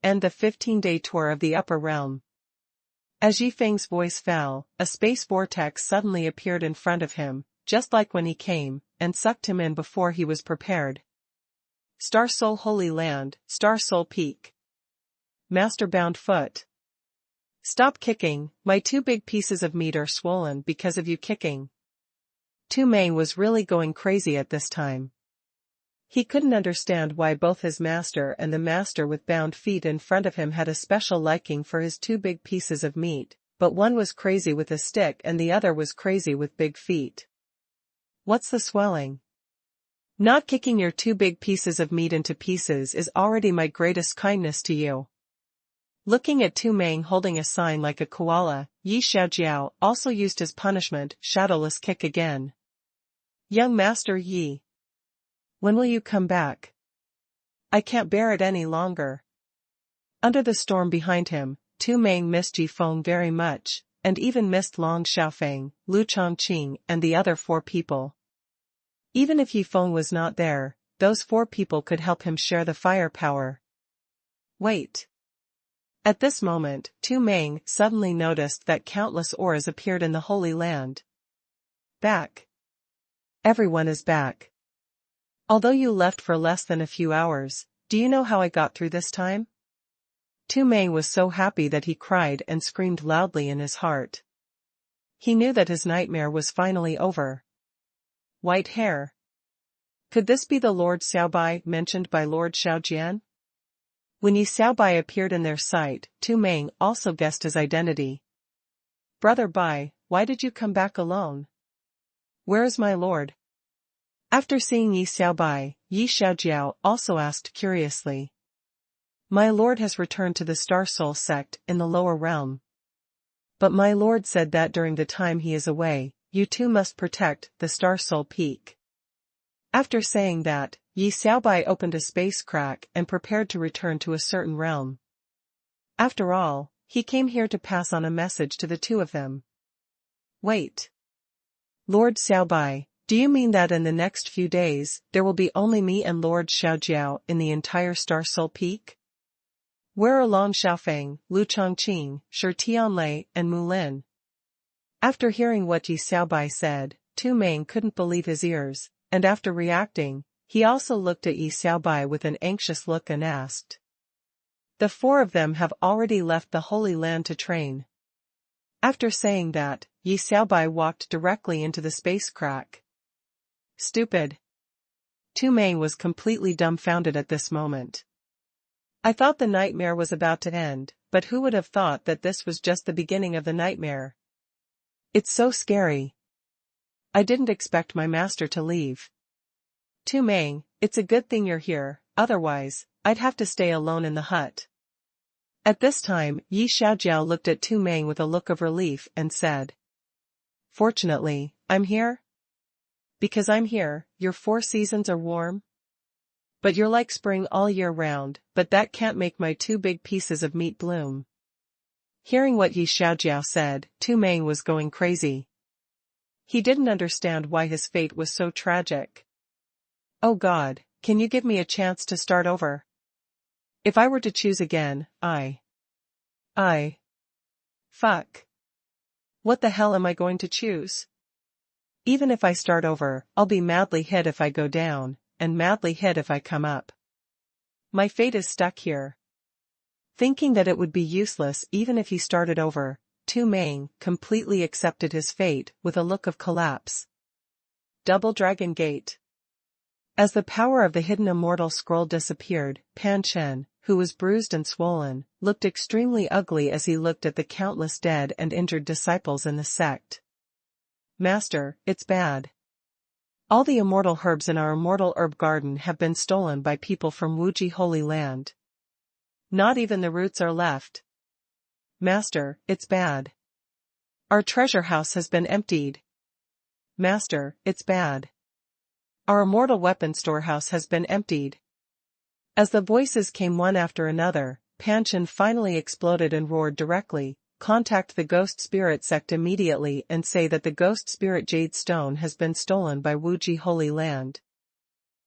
end the 15-day tour of the upper realm. As Yi Feng's voice fell, a space vortex suddenly appeared in front of him, just like when he came, and sucked him in before he was prepared. Star Soul Holy Land, Star Soul Peak. Master Bound Foot. Stop kicking, my 2 big pieces of meat are swollen because of you kicking. Tu Meng was really going crazy at this time. He couldn't understand why both his master and the master with bound feet in front of him had a special liking for his 2 big pieces of meat, but one was crazy with a stick and the other was crazy with big feet. What's the swelling? Not kicking your 2 big pieces of meat into pieces is already my greatest kindness to you. Looking at Tu Meng holding a sign like a koala, Yi Xiaojiao also used his punishment, shadowless kick again. Young Master Yi. When will you come back? I can't bear it any longer. Under the storm behind him, Tu Meng missed Yi Feng very much, and even missed Long Xiaofeng, Lu Chongqing and the other 4 people. Even if Yi Feng was not there, those 4 people could help him share the firepower. Wait. At this moment, Tu Meng suddenly noticed that countless auras appeared in the Holy Land. Back. Everyone is back. Although you left for less than a few hours, do you know how I got through this time? Tu Meng was so happy that he cried and screamed loudly in his heart. He knew that his nightmare was finally over. White hair. Could this be the Lord Xiaobai mentioned by Lord Xiaojian? When Yi Xiaobai appeared in their sight, Tu Meng also guessed his identity. Brother Bai, why did you come back alone? Where is my lord? After seeing Yi Xiaobai, Yi Xiaojiao also asked curiously. My lord has returned to the Star Soul sect in the lower realm. But my lord said that during the time he is away, you two must protect the Star Soul Peak. After saying that, Yi Xiaobai opened a space crack and prepared to return to a certain realm. After all, he came here to pass on a message to the 2 of them. Wait. Lord Xiaobai, do you mean that in the next few days, there will be only me and Lord Xiaojiao in the entire Star Soul Peak? Where are Long Xiaofeng, Lu Chongqing, Shi Tianlei, and Mu Lin? After hearing what Yi Xiaobai said, Tu Meng couldn't believe his ears, and after reacting, he also looked at Yi Xiaobai with an anxious look and asked. The 4 of them have already left the Holy Land to train. After saying that, Yi Xiaobai walked directly into the space crack. Stupid. Tu Meng was completely dumbfounded at this moment. I thought the nightmare was about to end, but who would have thought that this was just the beginning of the nightmare? It's so scary. I didn't expect my master to leave. Tu Meng, it's a good thing you're here, otherwise, I'd have to stay alone in the hut. At this time, Yi Xiaojiao looked at Tu Meng with a look of relief and said. Fortunately, I'm here? Because I'm here, your 4 seasons are warm? But you're like spring all year round, but that can't make my 2 big pieces of meat bloom. Hearing what Yi Xiaojiao said, Tu Meng was going crazy. He didn't understand why his fate was so tragic. Oh God, can you give me a chance to start over? If I were to choose again, Fuck. What the hell am I going to choose? Even if I start over, I'll be madly hit if I go down, and madly hit if I come up. My fate is stuck here. Thinking that it would be useless even if he started over, Tu Meng completely accepted his fate with a look of collapse. Double Dragon Gate. As the power of the hidden immortal scroll disappeared, Pan Chen, who was bruised and swollen, looked extremely ugly as he looked at the countless dead and injured disciples in the sect. Master, it's bad. All the immortal herbs in our immortal herb garden have been stolen by people from Wuji Holy Land. Not even the roots are left. Master, it's bad. Our treasure house has been emptied. Master, it's bad. Our immortal weapon storehouse has been emptied. As the voices came one after another, Tianhen finally exploded and roared directly, "Contact the Ghost Spirit Sect immediately and say that the Ghost Spirit Jade Stone has been stolen by Wuji Holy Land.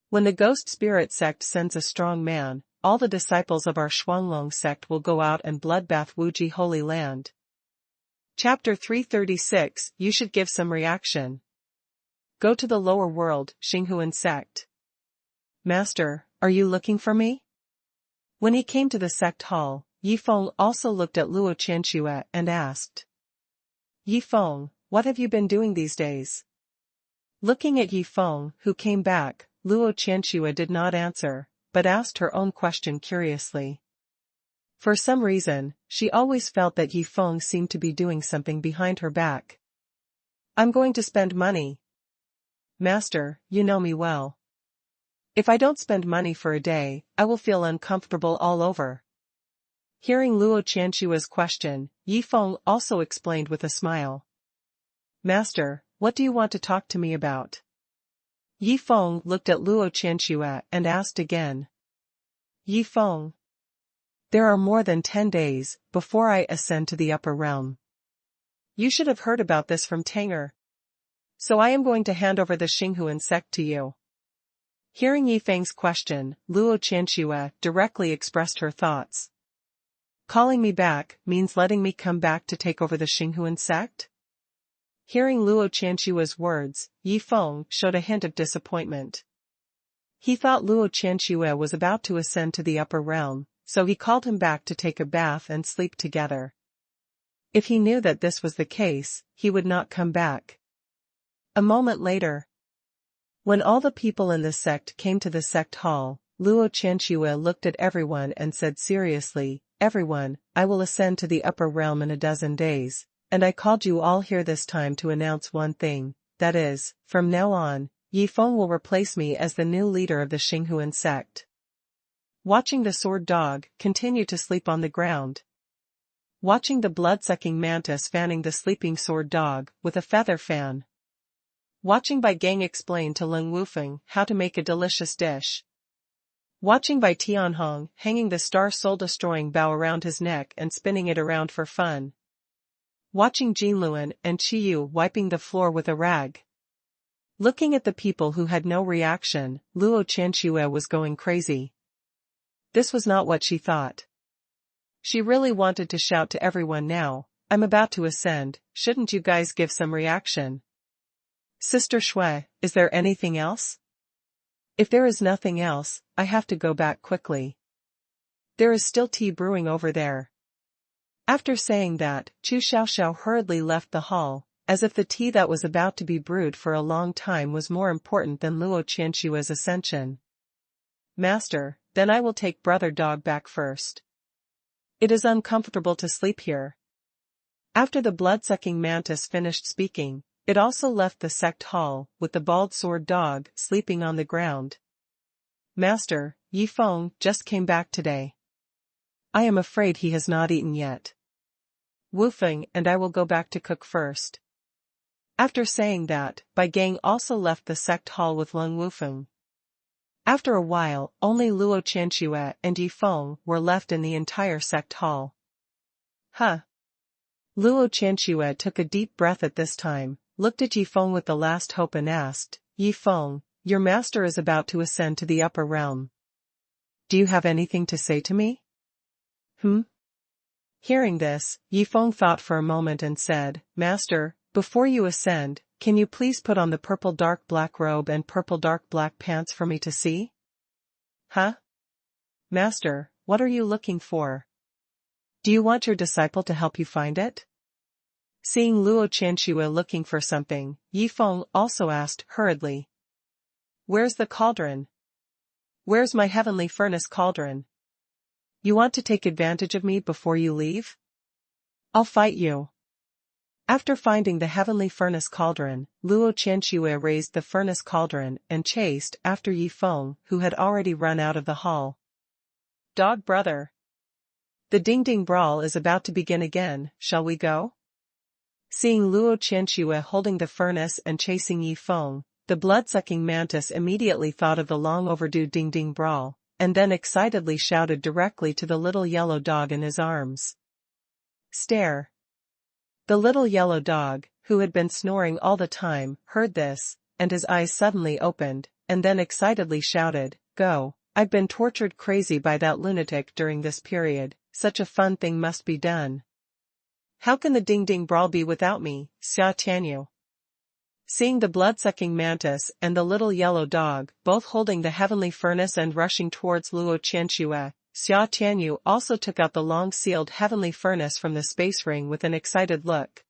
When the Ghost Spirit Sect sends a strong man, all the disciples of our Shuanglong sect will go out and bloodbath Wuji Holy Land." Chapter 336, You should give some reaction. Go to the lower world, Xinghuan sect. Master, are you looking for me? When he came to the sect hall, Yifeng also looked at Luo Qianxue and asked. Yifeng, what have you been doing these days? Looking at Yifeng, who came back, Luo Qianxue did not answer, but asked her own question curiously. For some reason, she always felt that Yifeng seemed to be doing something behind her back. I'm going to spend money. Master, you know me well. If I don't spend money for a day, I will feel uncomfortable all over. Hearing Luo Qianxue's question, Yifeng also explained with a smile. Master, what do you want to talk to me about? Yifeng looked at Luo Qianxue and asked again. Yifeng. There are more than 10 days before I ascend to the upper realm. You should have heard about this from Tanger. So I am going to hand over the Xinghuan sect to you. Hearing Yifeng's question, Luo Qianxue directly expressed her thoughts. Calling me back means letting me come back to take over the Xinghuan sect? Hearing Luo Qianxue's words, Yifeng showed a hint of disappointment. He thought Luo Qianxue was about to ascend to the upper realm, so he called him back to take a bath and sleep together. If he knew that this was the case, he would not come back. A moment later, when all the people in the sect came to the sect hall, Luo Qianxue looked at everyone and said seriously, Everyone, I will ascend to the upper realm in a dozen days, and I called you all here this time to announce one thing, that is, from now on, Yifeng will replace me as the new leader of the Xinghuan sect. Watching the sword dog continue to sleep on the ground. Watching the blood-sucking mantis fanning the sleeping sword dog with a feather fan. Watching Bai Gang explain to Leng Wufeng how to make a delicious dish. Watching Bai Tianheng hanging the star soul-destroying bow around his neck and spinning it around for fun. Watching Jinluan and Qiyu wiping the floor with a rag. Looking at the people who had no reaction, Luo Qianxue was going crazy. This was not what she thought. She really wanted to shout to everyone now, I'm about to ascend, shouldn't you guys give some reaction? Sister Shui, is there anything else? If there is nothing else, I have to go back quickly. There is still tea brewing over there. After saying that, Chu Xiaoxiao hurriedly left the hall, as if the tea that was about to be brewed for a long time was more important than Luo Qianxue's ascension. Master, then I will take Brother Dog back first. It is uncomfortable to sleep here. After the blood-sucking mantis finished speaking, it also left the sect hall, with the bald sword dog sleeping on the ground. Master, Yifeng just came back today. I am afraid he has not eaten yet. Wufeng and I will go back to cook first. After saying that, Bai Gang also left the sect hall with Leng Wufeng. After a while, only Luo Qianxue and Yifeng were left in the entire sect hall. Huh. Luo Qianxue took a deep breath at this time, looked at Yifeng with the last hope and asked, Yifeng, your master is about to ascend to the upper realm. Do you have anything to say to me? Hearing this, Yifeng thought for a moment and said, Master, before you ascend, can you please put on the purple dark black robe and purple dark black pants for me to see? Huh? Master, what are you looking for? Do you want your disciple to help you find it? Seeing Luo Qianxue looking for something, Yifeng also asked hurriedly. Where's the cauldron? Where's my heavenly furnace cauldron? You want to take advantage of me before you leave? I'll fight you. After finding the heavenly furnace cauldron, Luo Qianxue raised the furnace cauldron and chased after Yifeng, who had already run out of the hall. Dog brother. The ding-ding brawl is about to begin again, shall we go? Seeing Luo Qianxue holding the furnace and chasing Yi Feng, the blood-sucking mantis immediately thought of the long-overdue ding-ding brawl, and then excitedly shouted directly to the little yellow dog in his arms. Stare. The little yellow dog, who had been snoring all the time, heard this, and his eyes suddenly opened, and then excitedly shouted, Go, I've been tortured crazy by that lunatic during this period, such a fun thing must be done. How can the ding-ding brawl be without me, Xia Tianyu? Seeing the blood-sucking mantis and the little yellow dog, both holding the heavenly furnace and rushing towards Luo Qianxue, Xia Tianyu also took out the long-sealed heavenly furnace from the space ring with an excited look.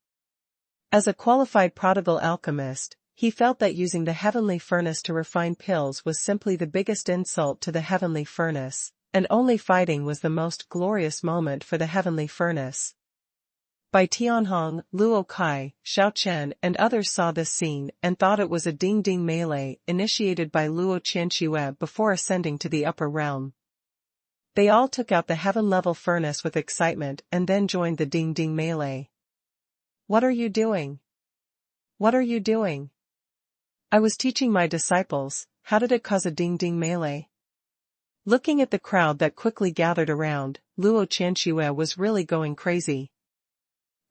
As a qualified prodigal alchemist, he felt that using the heavenly furnace to refine pills was simply the biggest insult to the heavenly furnace, and only fighting was the most glorious moment for the heavenly furnace. By Tianhen, Luo Kai, Xiao Chen and others saw this scene and thought it was a ding-ding melee initiated by Luo Qianxue before ascending to the upper realm. They all took out the heaven-level furnace with excitement and then joined the ding-ding melee. What are you doing? What are you doing? I was teaching my disciples, how did it cause a ding-ding melee? Looking at the crowd that quickly gathered around, Luo Qianxue was really going crazy.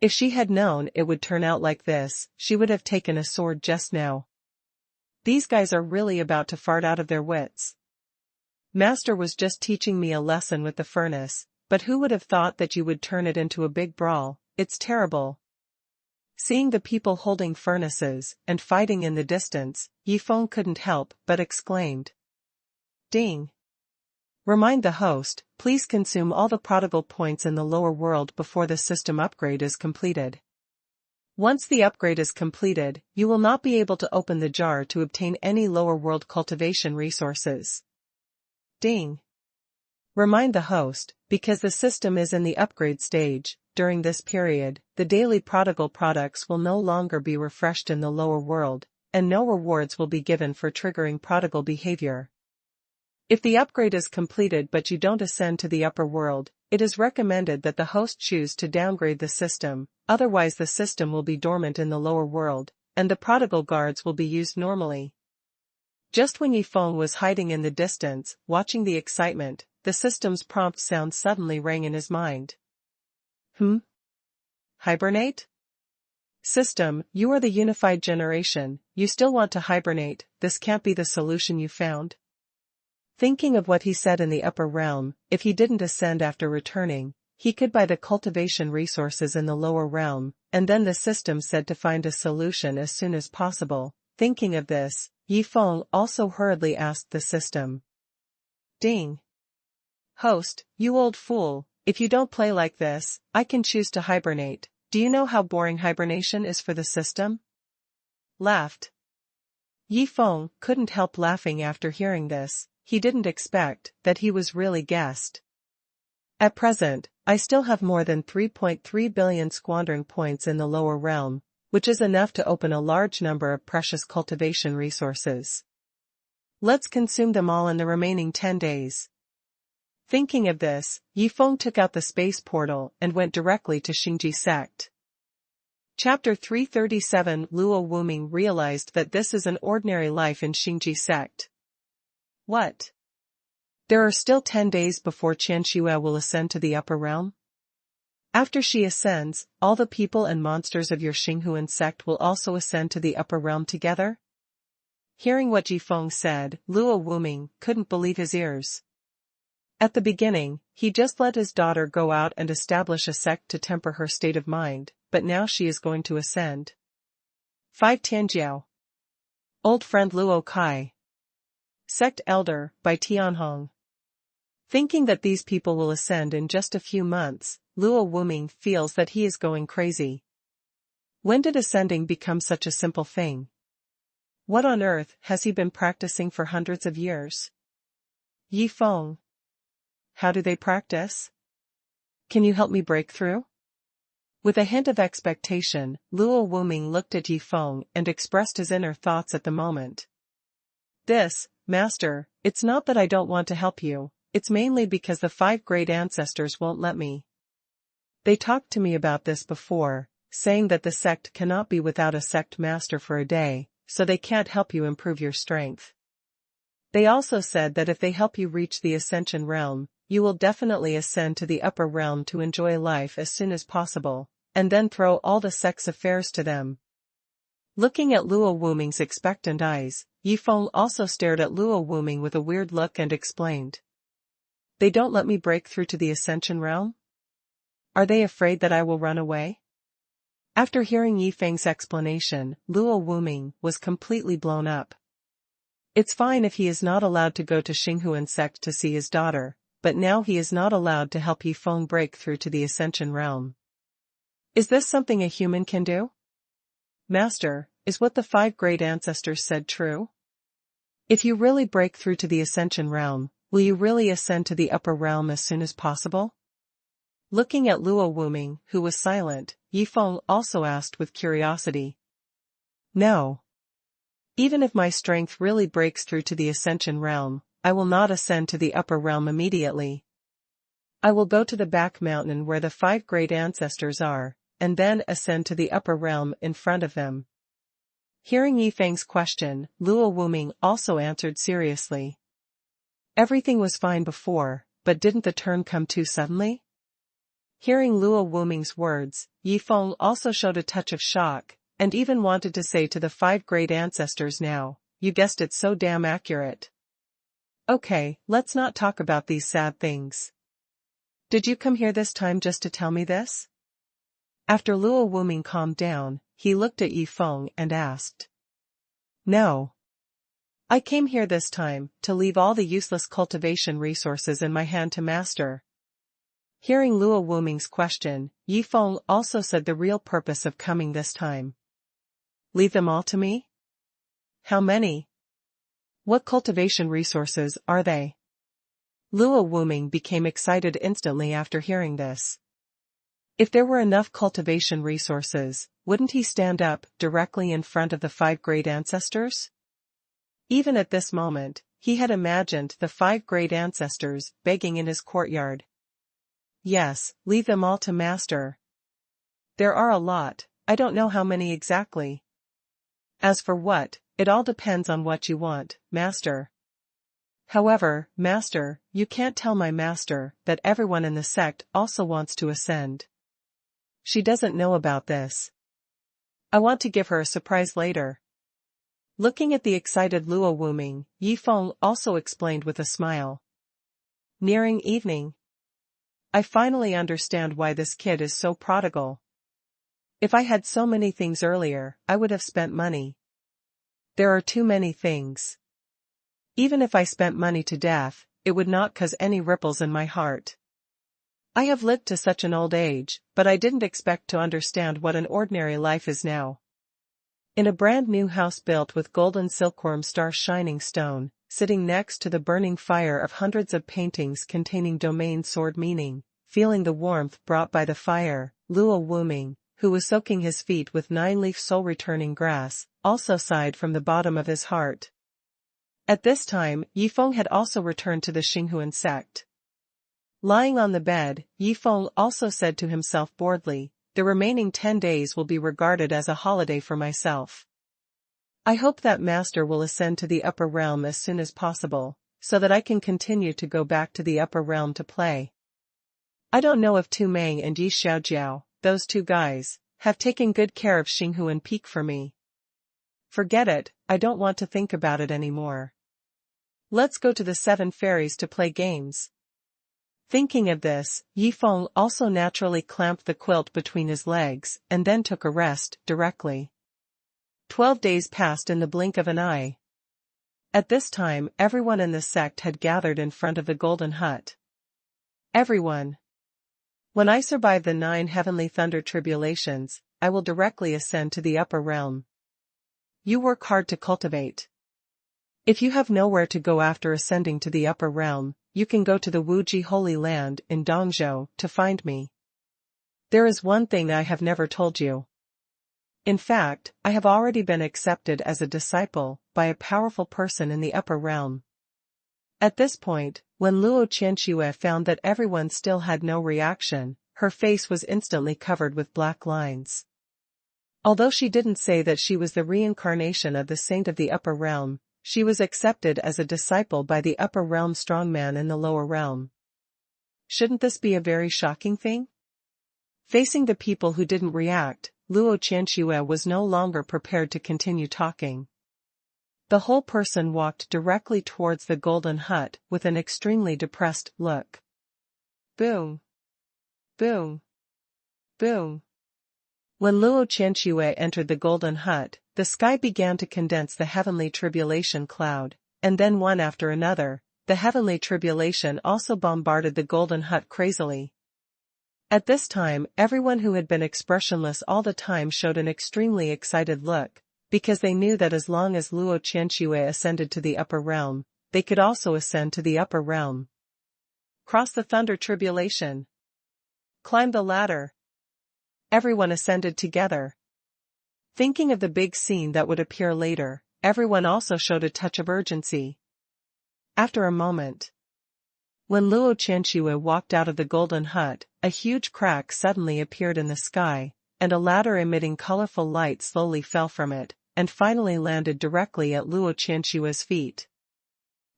If she had known it would turn out like this, she would have taken a sword just now. These guys are really about to fart out of their wits. Master was just teaching me a lesson with the furnace, but who would have thought that you would turn it into a big brawl? It's terrible. Seeing the people holding furnaces and fighting in the distance, Yi Feng couldn't help but exclaimed. Ding! Remind the host, please consume all the prodigal points in the lower world before the system upgrade is completed. Once the upgrade is completed, you will not be able to open the jar to obtain any lower world cultivation resources. Ding! Remind the host, because the system is in the upgrade stage, during this period, the daily prodigal products will no longer be refreshed in the lower world, and no rewards will be given for triggering prodigal behavior. If the upgrade is completed but you don't ascend to the upper world, it is recommended that the host choose to downgrade the system, otherwise the system will be dormant in the lower world, and the prodigal guards will be used normally. Just when Yi Feng was hiding in the distance, watching the excitement, the system's prompt sound suddenly rang in his mind. Hibernate? System, you are the unified generation, you still want to hibernate, this can't be the solution you found. Thinking of what he said in the upper realm, if he didn't ascend after returning, he could buy the cultivation resources in the lower realm, and then the system said to find a solution as soon as possible. Thinking of this, Yi Feng also hurriedly asked the system. Ding! Host, you old fool, if you don't play like this, I can choose to hibernate. Do you know how boring hibernation is for the system? Laughed. Yi Feng couldn't help laughing after hearing this. He didn't expect that he was really guessed. At present, I still have more than 3.3 billion squandering points in the lower realm, which is enough to open a large number of precious cultivation resources. Let's consume them all in the remaining 10 days. Thinking of this, Yi Feng took out the space portal and went directly to Xingji sect. Chapter 337 Luo Wuming realized that this is an ordinary life in Xingji sect. What? There are still 10 days before Qianxue will ascend to the upper realm? After she ascends, all the people and monsters of your Xinghuan sect will also ascend to the upper realm together? Hearing what Yi Feng said, Luo Wuming couldn't believe his ears. At the beginning, he just let his daughter go out and establish a sect to temper her state of mind, but now she is going to ascend. 5 Tianjiao. Old friend Luo Kai. Sect Elder, by Tianhen. Thinking that these people will ascend in just a few months, Luo Wuming feels that he is going crazy. When did ascending become such a simple thing? What on earth has he been practicing for hundreds of years? Yi Feng. How do they practice? Can you help me break through? With a hint of expectation, Luo Wuming looked at Yi Feng and expressed his inner thoughts at the moment. Master, it's not that I don't want to help you, it's mainly because the 5 great ancestors won't let me. They talked to me about this before, saying that the sect cannot be without a sect master for a day, so they can't help you improve your strength. They also said that if they help you reach the Ascension realm, you will definitely ascend to the upper realm to enjoy life as soon as possible, and then throw all the sect's affairs to them. Looking at Luo Wuming's expectant eyes, Yifeng also stared at Luo Wuming with a weird look and explained. They don't let me break through to the Ascension realm? Are they afraid that I will run away? After hearing Yifeng's explanation, Luo Wuming was completely blown up. It's fine if he is not allowed to go to Xinghuan sect to see his daughter, but now he is not allowed to help Yifeng break through to the Ascension realm. Is this something a human can do? Master, is what the 5 great ancestors said true? If you really break through to the Ascension realm, will you really ascend to the upper realm as soon as possible? Looking at Luo Wuming, who was silent, Yifeng also asked with curiosity. No. Even if my strength really breaks through to the Ascension realm, I will not ascend to the upper realm immediately. I will go to the back mountain where the 5 great ancestors are, and then ascend to the upper realm in front of them. Hearing Yifeng's question, Luo Wuming also answered seriously. Everything was fine before, but didn't the turn come too suddenly? Hearing Luo Wuming's words, Yifeng also showed a touch of shock, and even wanted to say to the 5 great ancestors now, you guessed it so damn accurate. Okay, let's not talk about these sad things. Did you come here this time just to tell me this? After Luo Wuming calmed down, he looked at Yifeng and asked. No. I came here this time to leave all the useless cultivation resources in my hand to master. Hearing Luo Wuming's question, Yifeng also said the real purpose of coming this time. Leave them all to me? How many? What cultivation resources are they? Luo Wuming became excited instantly after hearing this. If there were enough cultivation resources, wouldn't he stand up directly in front of the 5 great ancestors? Even at this moment, he had imagined the 5 great ancestors begging in his courtyard. Yes, leave them all to master. There are a lot, I don't know how many exactly. As for what, it all depends on what you want, master. However, master, you can't tell my master that everyone in the sect also wants to ascend. She doesn't know about this. I want to give her a surprise later. Looking at the excited Luo Wuming, Yifeng also explained with a smile. Nearing evening. I finally understand why this kid is so prodigal. If I had so many things earlier, I would have spent money. There are too many things. Even if I spent money to death, it would not cause any ripples in my heart. I have lived to such an old age, but I didn't expect to understand what an ordinary life is now. In a brand new house built with golden silkworm star shining stone, sitting next to the burning fire of hundreds of paintings containing domain sword meaning, feeling the warmth brought by the fire, Luo Wuming, who was soaking his feet with 9-leaf soul-returning grass, also sighed from the bottom of his heart. At this time, Yifeng had also returned to the Xinghuan sect. Lying on the bed, Yifeng also said to himself boredly, the remaining 10 days will be regarded as a holiday for myself. I hope that master will ascend to the upper realm as soon as possible, so that I can continue to go back to the upper realm to play. I don't know if Tu Meng and Yi Xiaojiao, those 2 guys, have taken good care of Xinghuan Peak for me. Forget it, I don't want to think about it anymore. Let's go to the 7 fairies to play games. Thinking of this, Yifeng also naturally clamped the quilt between his legs and then took a rest directly. 12 days passed in the blink of an eye. At this time, everyone in the sect had gathered in front of the golden hut. Everyone. When I survive the 9 heavenly thunder tribulations, I will directly ascend to the upper realm. You work hard to cultivate. If you have nowhere to go after ascending to the upper realm, you can go to the Wuji Holy Land in Dongzhou to find me. There is one thing I have never told you. In fact, I have already been accepted as a disciple by a powerful person in the upper realm. At this point, When Luo Qianxue found that everyone still had no reaction, her face was instantly covered with black lines. Although she didn't say that she was the reincarnation of the saint of the upper realm, she was accepted as a disciple by the upper realm strongman in the lower realm. Shouldn't this be a very shocking thing? Facing the people who didn't react, Luo Qianxue was no longer prepared to continue talking. The whole person walked directly towards the golden hut with an extremely depressed look. Boom! Boom! Boom! When Luo Qianxue entered the golden hut, the sky began to condense the heavenly tribulation cloud, and then one after another, the heavenly tribulation also bombarded the golden hut crazily. At this time, everyone who had been expressionless all the time showed an extremely excited look, because they knew that as long as Luo Qianxue ascended to the upper realm, they could also ascend to the upper realm. Cross the thunder tribulation. Climb the ladder. Everyone ascended together. Thinking of the big scene that would appear later, everyone also showed a touch of urgency. After a moment, when Luo Qianxue walked out of the golden hut, a huge crack suddenly appeared in the sky, and a ladder emitting colorful light slowly fell from it, and finally landed directly at Luo Qianxue's feet.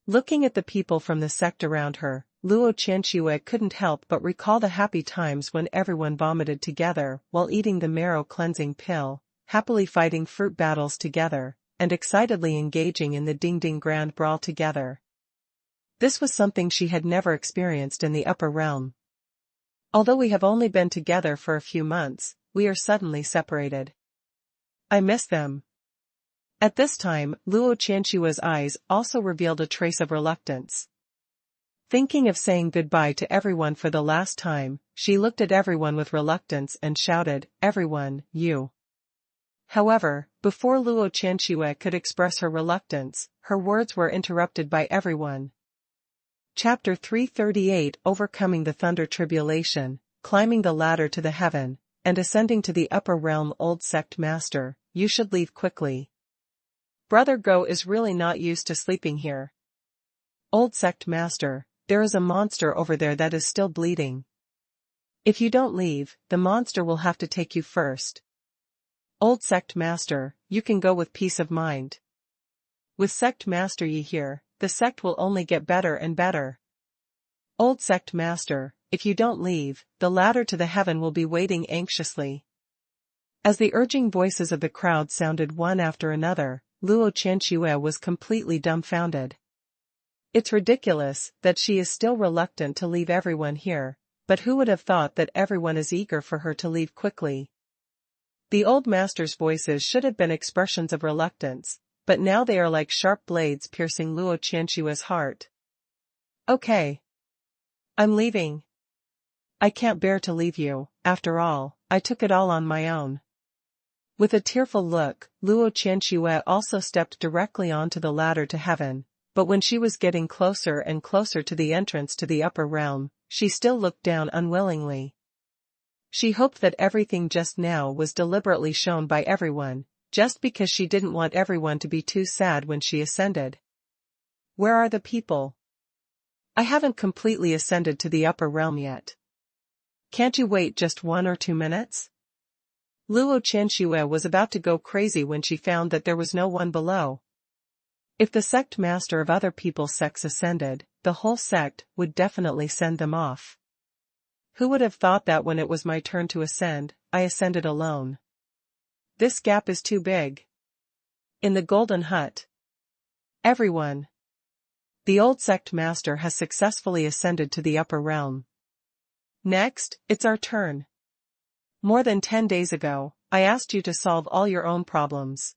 Looking at the people from the sect around her, Luo Qianxue couldn't help but recall the happy times when everyone vomited together while eating the marrow-cleansing pill, happily fighting fruit battles together, and excitedly engaging in the ding-ding grand brawl together. This was something she had never experienced in the upper realm. Although we have only been together for a few months, we are suddenly separated. I miss them. At this time, Luo Qianxue's eyes also revealed a trace of reluctance. Thinking of saying goodbye to everyone for the last time, she looked at everyone with reluctance and shouted, "Everyone, you." However, before Luo Qianxue could express her reluctance, her words were interrupted by everyone. Chapter 338 Overcoming the Thunder Tribulation, Climbing the Ladder to the Heaven, and Ascending to the Upper Realm. Old Sect Master, you should leave quickly. Brother Go is really not used to sleeping here. Old Sect Master, there is a monster over there that is still bleeding. If you don't leave, the monster will have to take you first. Old Sect Master, you can go with peace of mind. With Sect Master ye here, the sect will only get better and better. Old Sect Master, if you don't leave, the ladder to the heaven will be waiting anxiously. As the urging voices of the crowd sounded one after another, Luo Qianxue was completely dumbfounded. It's ridiculous that she is still reluctant to leave everyone here, but who would have thought that everyone is eager for her to leave quickly? The old master's voices should have been expressions of reluctance, but now they are like sharp blades piercing Luo Qianxue's heart. Okay. I'm leaving. I can't bear to leave you, after all, I took it all on my own. With a tearful look, Luo Qianxue also stepped directly onto the ladder to heaven, but when she was getting closer and closer to the entrance to the upper realm, she still looked down unwillingly. She hoped that everything just now was deliberately shown by everyone, just because she didn't want everyone to be too sad when she ascended. Where are the people? I haven't completely ascended to the upper realm yet. Can't you wait just 1 or 2 minutes? Luo Qianxue was about to go crazy when she found that there was no one below. If the sect master of other people's sects ascended, the whole sect would definitely send them off. Who would have thought that when it was my turn to ascend, I ascended alone? This gap is too big. In the golden hut. Everyone. The old sect master has successfully ascended to the upper realm. Next, it's our turn. More than 10 days ago, I asked you to solve all your own problems.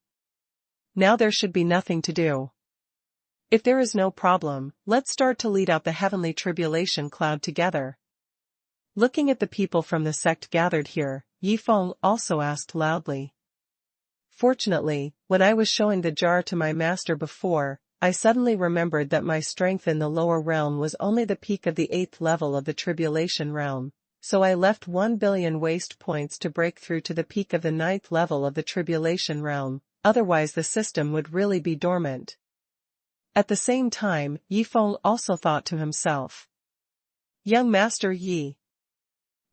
Now there should be nothing to do. If there is no problem, let's start to lead out the heavenly tribulation cloud together. Looking at the people from the sect gathered here, Yifeng also asked loudly. Fortunately, when I was showing the jar to my master before, I suddenly remembered that my strength in the lower realm was only the peak of the 8th level of the tribulation realm, so I left 1 billion waste points to break through to the peak of the 9th level of the tribulation realm, otherwise the system would really be dormant. At the same time, Yifeng also thought to himself. Young Master Yi.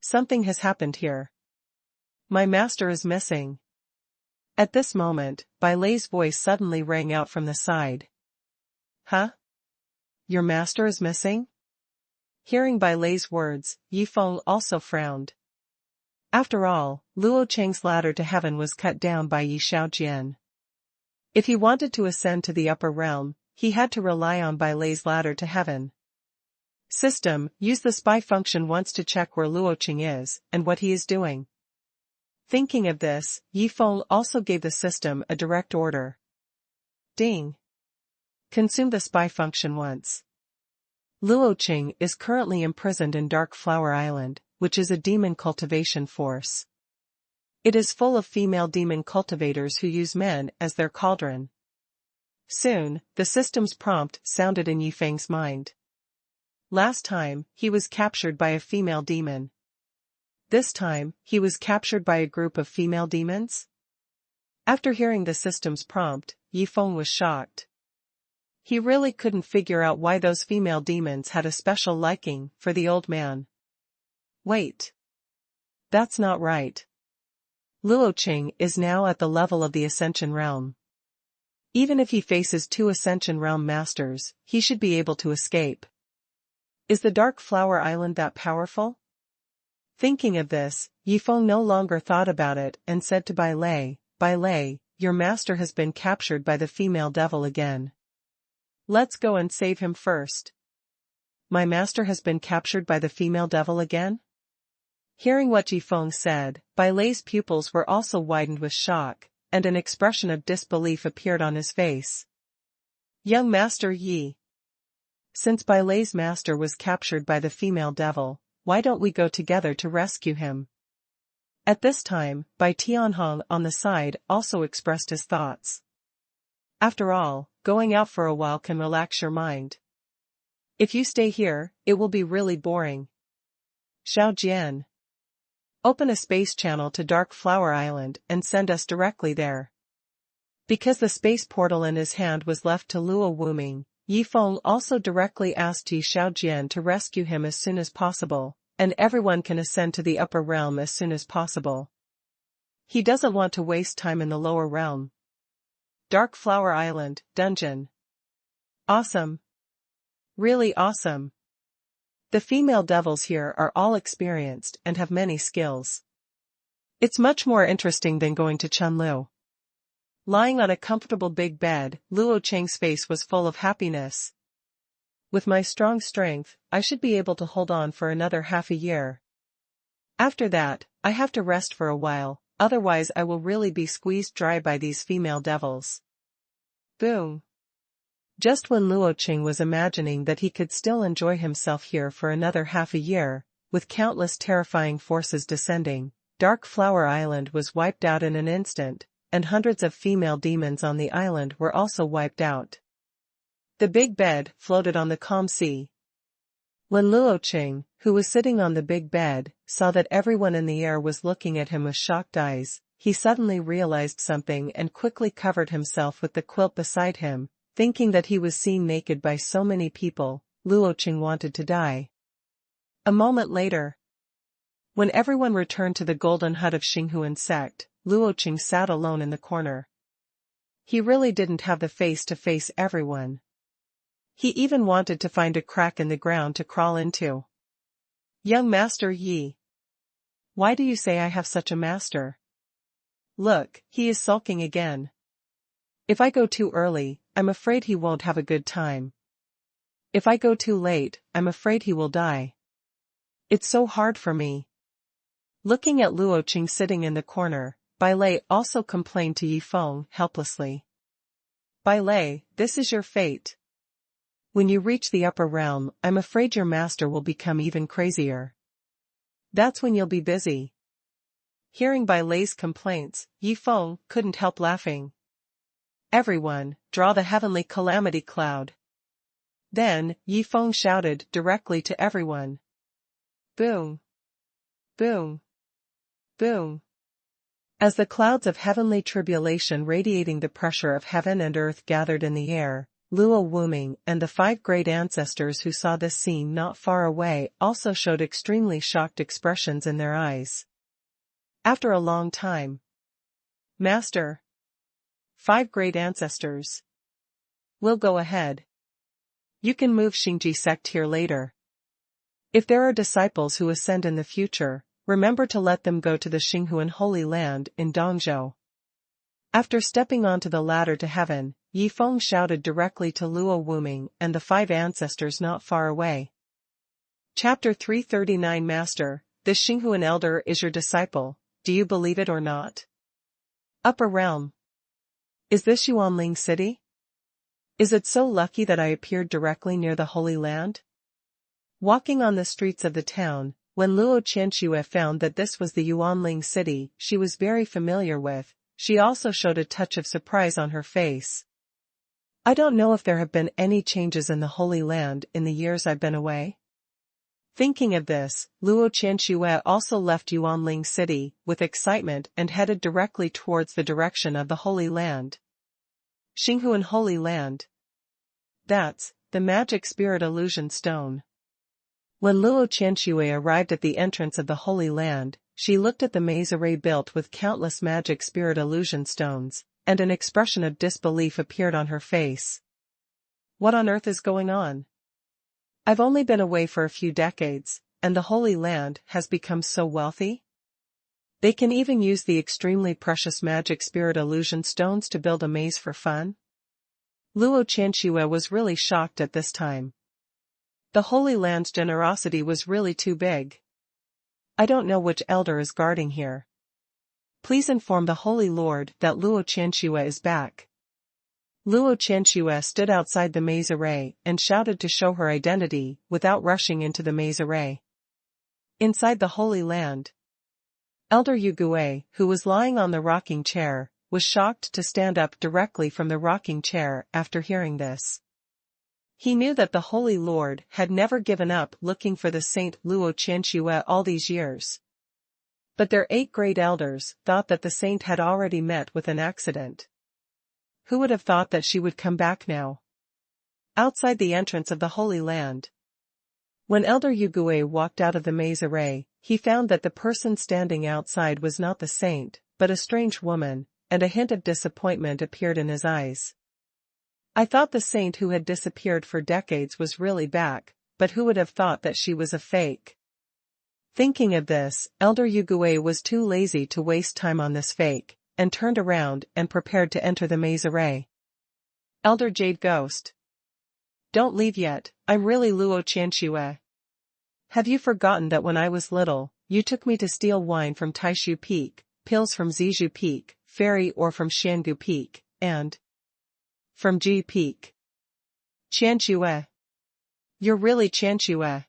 Something has happened here. My master is missing. At this moment, Bai Lei's voice suddenly rang out from the side. Huh? Your master is missing? Hearing Bai Lei's words, Yifeng also frowned. After all, Luo Cheng's ladder to heaven was cut down by Yi Shaojian. If he wanted to ascend to the upper realm, he had to rely on Bai Lei's ladder to heaven. System, use the spy function once to check where Luo Cheng is, and what he is doing. Thinking of this, Yifeng also gave the system a direct order. Ding. Consume the spy function once. Luo Cheng is currently imprisoned in Dark Flower Island, which is a demon cultivation force. It is full of female demon cultivators who use men as their cauldron. Soon, the system's prompt sounded in Yifeng's mind. Last time, he was captured by a female demon. This time, he was captured by a group of female demons? After hearing the system's prompt, Yifeng was shocked. He really couldn't figure out why those female demons had a special liking for the old man. Wait. That's not right. Luo Cheng is now at the level of the Ascension Realm. Even if he faces 2 Ascension Realm masters, he should be able to escape. Is the Dark Flower Island that powerful? Thinking of this, Yifeng no longer thought about it and said to Bai Lei, your master has been captured by the female devil again. Let's go and save him first. My master has been captured by the female devil again? Hearing what Yifeng said, Bai Lei's pupils were also widened with shock, and an expression of disbelief appeared on his face. Young Master Yi. Since Bai Lei's master was captured by the female devil, why don't we go together to rescue him? At this time, Bai Tianhen on the side also expressed his thoughts. After all, going out for a while can relax your mind. If you stay here, it will be really boring. Xiaojian. Open a space channel to Dark Flower Island and send us directly there. Because the space portal in his hand was left to Luo Wuming, Yifeng also directly asked Yi Shaojian to rescue him as soon as possible, and everyone can ascend to the upper realm as soon as possible. He doesn't want to waste time in the lower realm. Dark Flower Island, Dungeon. Awesome. Really awesome. The female devils here are all experienced and have many skills. It's much more interesting than going to Chunlu. Lying on a comfortable big bed, Luo Cheng's face was full of happiness. With my strong strength, I should be able to hold on for another half a year. After that, I have to rest for a while, otherwise I will really be squeezed dry by these female devils. Boom. Just when Luo Cheng was imagining that he could still enjoy himself here for another half a year, with countless terrifying forces descending, Dark Flower Island was wiped out in an instant, and hundreds of female demons on the island were also wiped out. The big bed floated on the calm sea. When Luo Cheng, who was sitting on the big bed, saw that everyone in the air was looking at him with shocked eyes, he suddenly realized something and quickly covered himself with the quilt beside him, thinking that he was seen naked by so many people. Luo Cheng wanted to die. A moment later, when everyone returned to the golden hut of Xinghuan sect, Luo Cheng sat alone in the corner. He really didn't have the face to face everyone. He even wanted to find a crack in the ground to crawl into. Young Master Yi. Why do you say I have such a master? Look, he is sulking again. If I go too early, I'm afraid he won't have a good time. If I go too late, I'm afraid he will die. It's so hard for me. Looking at Luo Cheng sitting in the corner, Bai Lei also complained to Yifeng helplessly. Bai Lei, this is your fate. When you reach the upper realm, I'm afraid your master will become even crazier. That's when you'll be busy. Hearing Bai Lei's complaints, Yifeng couldn't help laughing. Everyone, draw the heavenly calamity cloud. Then, Yifeng shouted directly to everyone. Boom. Boom. Boom. As the clouds of heavenly tribulation radiating the pressure of heaven and earth gathered in the air, Luo Wuming and the 5 great ancestors who saw this scene not far away also showed extremely shocked expressions in their eyes. After a long time. Master. 5 great ancestors. We'll go ahead. You can move Xingji sect here later. If there are disciples who ascend in the future, remember to let them go to the Xinghuan Holy Land in Dongzhou. After stepping onto the ladder to heaven, Yi Feng shouted directly to Luo Wuming and the 5 ancestors not far away. Chapter 339 Master, this Xinghuan elder is your disciple, do you believe it or not? Upper Realm. Is this Yuanling City? Is it so lucky that I appeared directly near the Holy Land? Walking on the streets of the town, when Luo Qianxue found that this was the Yuanling City she was very familiar with, she also showed a touch of surprise on her face. I don't know if there have been any changes in the Holy Land in the years I've been away. Thinking of this, Luo Qianxue also left Yuanling City with excitement and headed directly towards the direction of the Holy Land. Xinghuan Holy Land. That's the magic spirit illusion stone. When Luo Qianxue arrived at the entrance of the Holy Land, she looked at the maze array built with countless magic spirit illusion stones, and an expression of disbelief appeared on her face. What on earth is going on? I've only been away for a few decades, and the Holy Land has become so wealthy? They can even use the extremely precious magic spirit illusion stones to build a maze for fun? Luo Qianxue was really shocked at this time. The Holy Land's generosity was really too big. I don't know which elder is guarding here. Please inform the Holy Lord that Luo Qianxue is back. Luo Qianxue stood outside the maze array and shouted to show her identity without rushing into the maze array. Inside the Holy Land, Elder Yugue, who was lying on the rocking chair, was shocked to stand up directly from the rocking chair after hearing this. He knew that the Holy Lord had never given up looking for the Saint Luo Qianxue all these years. But their 8 great elders thought that the saint had already met with an accident. Who would have thought that she would come back now? Outside the entrance of the Holy Land. When Elder Yugue walked out of the maze array, he found that the person standing outside was not the saint, but a strange woman, and a hint of disappointment appeared in his eyes. I thought the saint who had disappeared for decades was really back, but who would have thought that she was a fake? Thinking of this, Elder Yugue was too lazy to waste time on this fake, and turned around and prepared to enter the maze array. Elder Jade Ghost. Don't leave yet, I'm really Luo Qianxue. Have you forgotten that when I was little, you took me to steal wine from Taishu Peak, pills from Zizhu Peak, fairy ore from Xiangu Peak, and from Ji Peak? Qianxue. You're really Qianxue.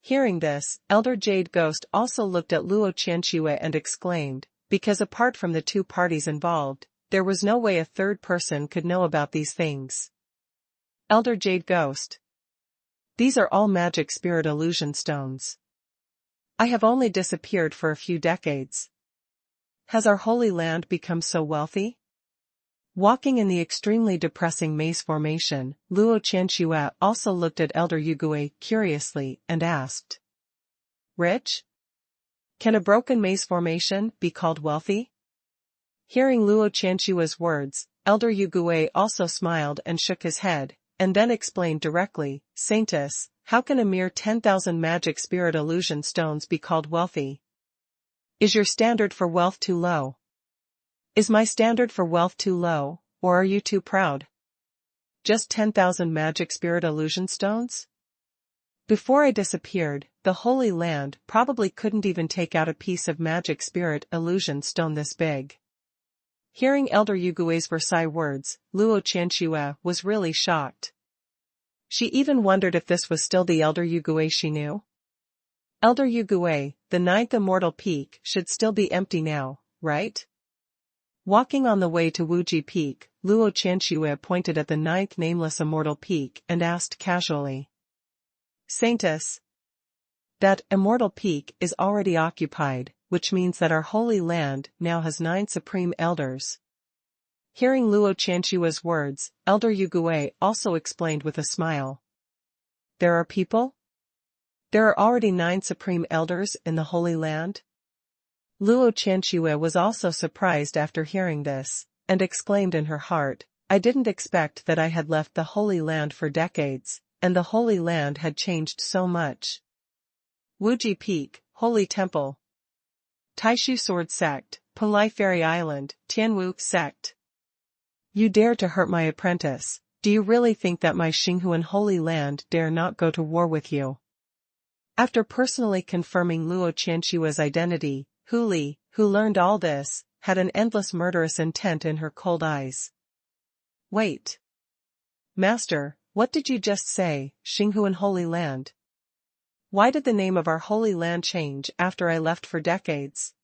Hearing this, Elder Jade Ghost also looked at Luo Qianxue and exclaimed, because apart from the 2 parties involved, there was no way a third person could know about these things. Elder Jade Ghost. These are all magic spirit illusion stones. I have only disappeared for a few decades. Has our Holy Land become so wealthy? Walking in the extremely depressing maze formation, Luo Qianxue also looked at Elder Yugue curiously and asked, Rich? Can a broken maze formation be called wealthy? Hearing Luo Qianxue's words, Elder Yugue also smiled and shook his head, and then explained directly, Saintess, how can a mere 10,000 magic spirit illusion stones be called wealthy? Is your standard for wealth too low? Is my standard for wealth too low, or are you too proud? Just 10,000 magic spirit illusion stones? Before I disappeared, the Holy Land probably couldn't even take out a piece of magic spirit illusion stone this big. Hearing Elder Yugue's Versailles words, Luo Qianxue was really shocked. She even wondered if this was still the Elder Yugue she knew. Elder Yugue, the 9th immortal peak should still be empty now, right? Walking on the way to Wuji Peak, Luo Qianxue pointed at the 9th nameless immortal peak and asked casually. Saintess. That immortal peak is already occupied, which means that our Holy Land now has 9 supreme elders. Hearing Luo Qianxue's words, Elder Yugui also explained with a smile. There are people? There are already 9 supreme elders in the Holy Land? Luo Qianxue was also surprised after hearing this, and exclaimed in her heart, I didn't expect that I had left the Holy Land for decades, and the Holy Land had changed so much. Wuji Peak, Holy Temple. Taishu Sword Sect, Pulai Fairy Island, Tianwu Sect. You dare to hurt my apprentice, do you really think that my Xinghuan Holy Land dare not go to war with you? After personally confirming Luo Qianxue's identity, Hu Li, who learned all this, had an endless murderous intent in her cold eyes. Wait. Master, what did you just say, Xinghuan Holy Land? Why did the name of our Holy Land change after I left for decades?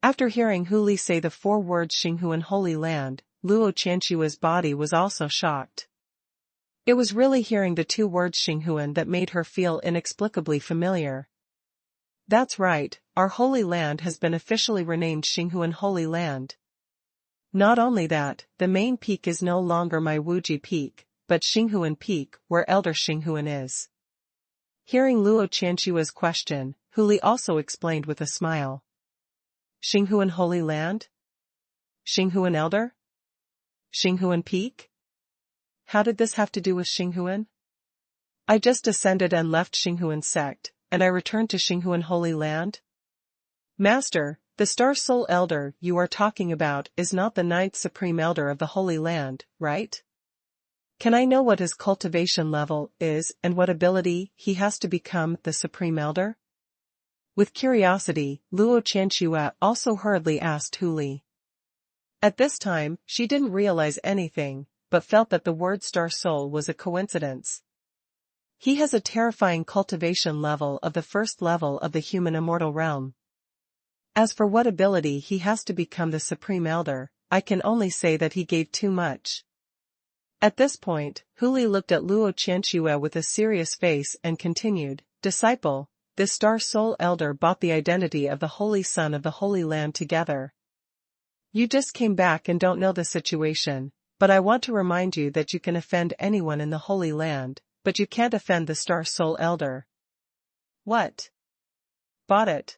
After hearing Hu Li say the 4 words Xinghuan Holy Land, Luo Qianxue's body was also shocked. It was really hearing the 2 words Xinghuan that made her feel inexplicably familiar. That's right, our Holy Land has been officially renamed Xinghuan Holy Land. Not only that, the main peak is no longer my Wuji Peak, but Xinghuan Peak, where Elder Xinghuan is. Hearing Luo Qianxue's question, Hu Li also explained with a smile. Xinghuan Holy Land? Xinghuan Elder? Xinghuan Peak? How did this have to do with Xinghuan? I just ascended and left Xinghuan sect, and I returned to Xinghuan Holy Land? Master, the Star Soul Elder you are talking about is not the 9th Supreme Elder of the Holy Land, right? Can I know what his cultivation level is and what ability he has to become the Supreme Elder? With curiosity, Luo Qianxue also hurriedly asked Hu Li. At this time, she didn't realize anything, but felt that the word Star Soul was a coincidence. He has a terrifying cultivation level of the 1st level of the human immortal realm. As for what ability he has to become the Supreme Elder, I can only say that he gave too much. At this point, Hu Li looked at Luo Qianxue with a serious face and continued, Disciple, this Star Soul Elder bought the identity of the Holy Son of the Holy Land together. You just came back and don't know the situation, but I want to remind you that you can offend anyone in the Holy Land, but you can't offend the Star Soul Elder. What? Bought it.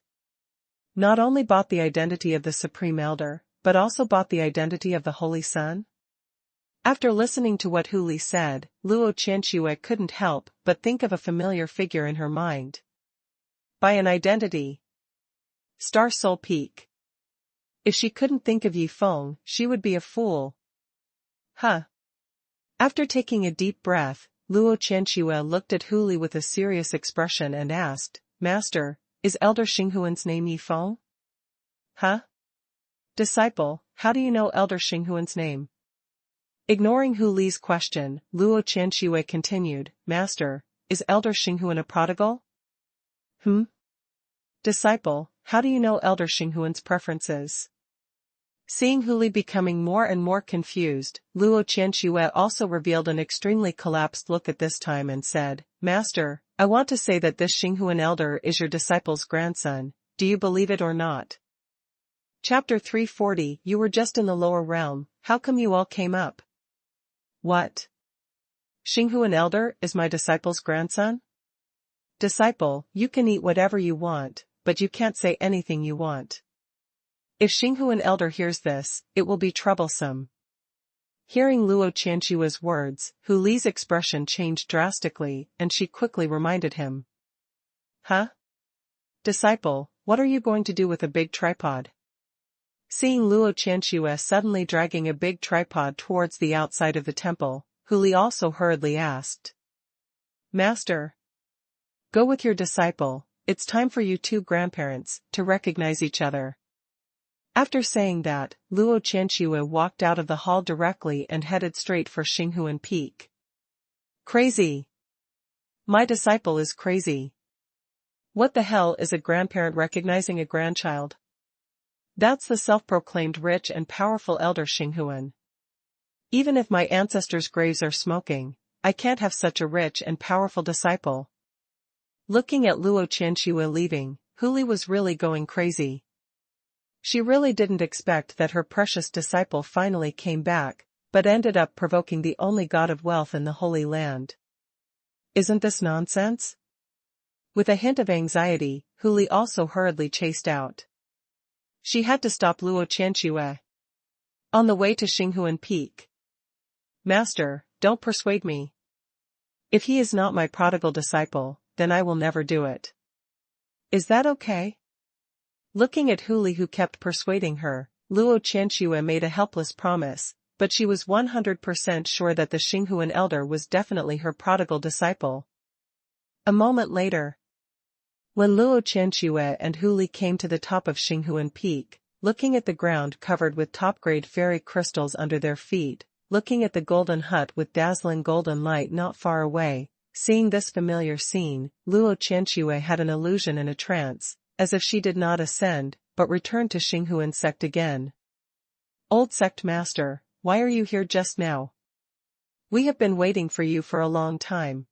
Not only bought the identity of the Supreme Elder, but also bought the identity of the Holy Son? After listening to what Hu Li said, Luo Qianxue couldn't help but think of a familiar figure in her mind. By an identity. Star Soul Peak. If she couldn't think of Yi Feng, she would be a fool. Huh. After taking a deep breath, Luo Qianxue looked at Hu Li with a serious expression and asked, Master, is Elder Xinghuan's name Yi Feng? Huh? Disciple, how do you know Elder Xinghuan's name? Ignoring Hu Li's question, Luo Qianxue continued, Master, is Elder Xinghuan a prodigal? Disciple, how do you know Elder Xinghuan's preferences? Seeing Hu Li becoming more and more confused, Luo Qianxue also revealed an extremely collapsed look at this time and said, Master, I want to say that this Xinghuan Elder is your disciple's grandson, do you believe it or not? Chapter 340 You were just in the lower realm, how come you all came up? What? Xinghuan Elder is my disciple's grandson? Disciple, you can eat whatever you want, but you can't say anything you want. If Xinghuan Elder hears this, it will be troublesome. Hearing Luo Qianxue's words, Hu Li's expression changed drastically, and she quickly reminded him. Huh? Disciple, what are you going to do with a big tripod? Seeing Luo Qianxue suddenly dragging a big tripod towards the outside of the temple, Hu Li also hurriedly asked. Master. Go with your disciple, it's time for you 2 grandparents to recognize each other. After saying that, Luo Qianxue walked out of the hall directly and headed straight for Xinghuan Peak. Crazy. My disciple is crazy. What the hell is a grandparent recognizing a grandchild? That's the self-proclaimed rich and powerful Elder Xinghuan. Even if my ancestors' graves are smoking, I can't have such a rich and powerful disciple. Looking at Luo Qianxue leaving, Hu Li was really going crazy. She really didn't expect that her precious disciple finally came back, but ended up provoking the only god of wealth in the Holy Land. Isn't this nonsense? With a hint of anxiety, Huli also hurriedly chased out. She had to stop Luo Qianxue on the way to Xinghuan Peak. Master, don't persuade me. If he is not my prodigal disciple, then I will never do it. Is that okay? Looking at Huli, who kept persuading her, Luo Qianxue made a helpless promise, but she was 100% sure that the Xinghuan elder was definitely her prodigal disciple. A moment later, when Luo Qianxue and Huli came to the top of Xinghuan Peak, looking at the ground covered with top-grade fairy crystals under their feet, looking at the golden hut with dazzling golden light not far away, seeing this familiar scene, Luo Qianxue had an illusion and a trance, as if she did not ascend, but returned to Xinghuan sect again. Old sect master, why are you here just now? We have been waiting for you for a long time.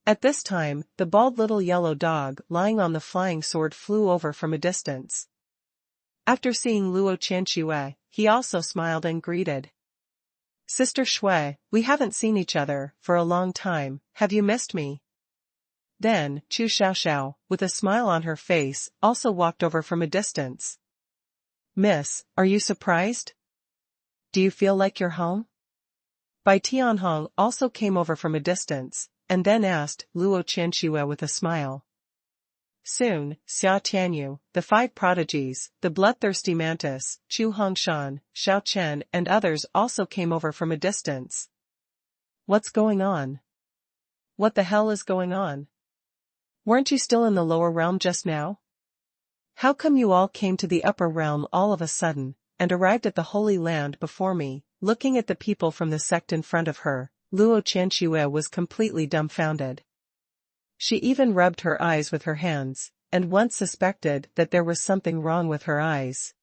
At this time, the bald little yellow dog lying on the flying sword flew over from a distance. After seeing Luo Qianxue, he also smiled and greeted. Sister Shui, we haven't seen each other for a long time, have you missed me? Then, Chu Xiaoxiao, with a smile on her face, also walked over from a distance. Miss, are you surprised? Do you feel like you're home? Bai Tianheng also came over from a distance, and then asked Luo Qianxue with a smile. Soon, Xia Tianyu, the five prodigies, the bloodthirsty mantis, Chu Hongshan, Xiao Chen and others also came over from a distance. What's going on? What the hell is going on? Weren't you still in the lower realm just now? How come you all came to the upper realm all of a sudden, and arrived at the Holy Land before me? Looking at the people from the sect in front of her, Luo Qianxue was completely dumbfounded. She even rubbed her eyes with her hands, and once suspected that there was something wrong with her eyes.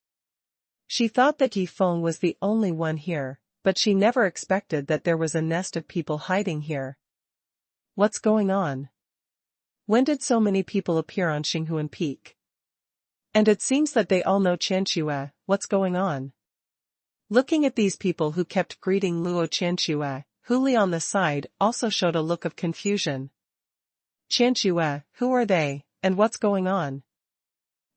She thought that Yi Feng was the only one here, but she never expected that there was a nest of people hiding here. What's going on? When did so many people appear on Xinghuan Peak? And it seems that they all know Qianxue, what's going on? Looking at these people who kept greeting Luo Qianxue, Huli on the side also showed a look of confusion. Qianxue, who are they, and what's going on?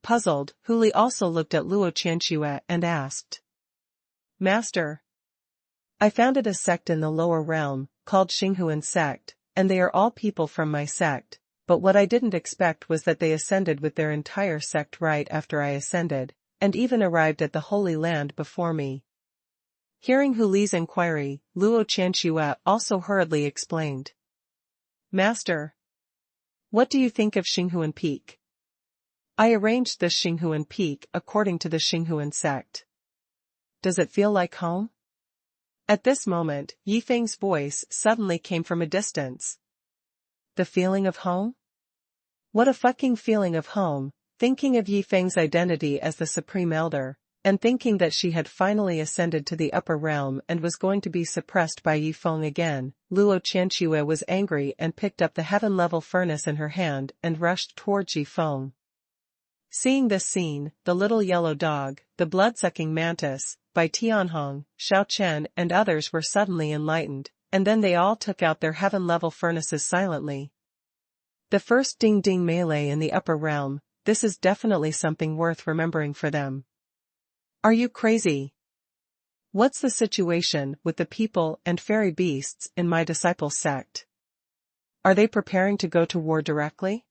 Puzzled, Huli also looked at Luo Qianxue and asked. Master, I founded a sect in the lower realm, called Xinghuan sect, and they are all people from my sect, but what I didn't expect was that they ascended with their entire sect right after I ascended, and even arrived at the Holy Land before me. Hearing Huli's inquiry, Luo Qianxue also hurriedly explained. Master, what do you think of Xinghuan Peak? I arranged this Xinghuan Peak according to the Xinghuan sect. Does it feel like home? At this moment, Yi Feng's voice suddenly came from a distance. The feeling of home? What a fucking feeling of home, thinking of Yi Feng's identity as the Supreme Elder, and thinking that she had finally ascended to the upper realm and was going to be suppressed by Yi Feng again, Luo Qianxue was angry and picked up the heaven-level furnace in her hand and rushed towards Yi Feng. Seeing this scene, the little yellow dog, the blood-sucking mantis, Bai Tianheng, Xiao Chen and others were suddenly enlightened, and then they all took out their heaven-level furnaces silently. The first ding-ding melee in the upper realm, this is definitely something worth remembering for them. Are you crazy? What's the situation with the people and fairy beasts in my disciples' sect? Are they preparing to go to war directly?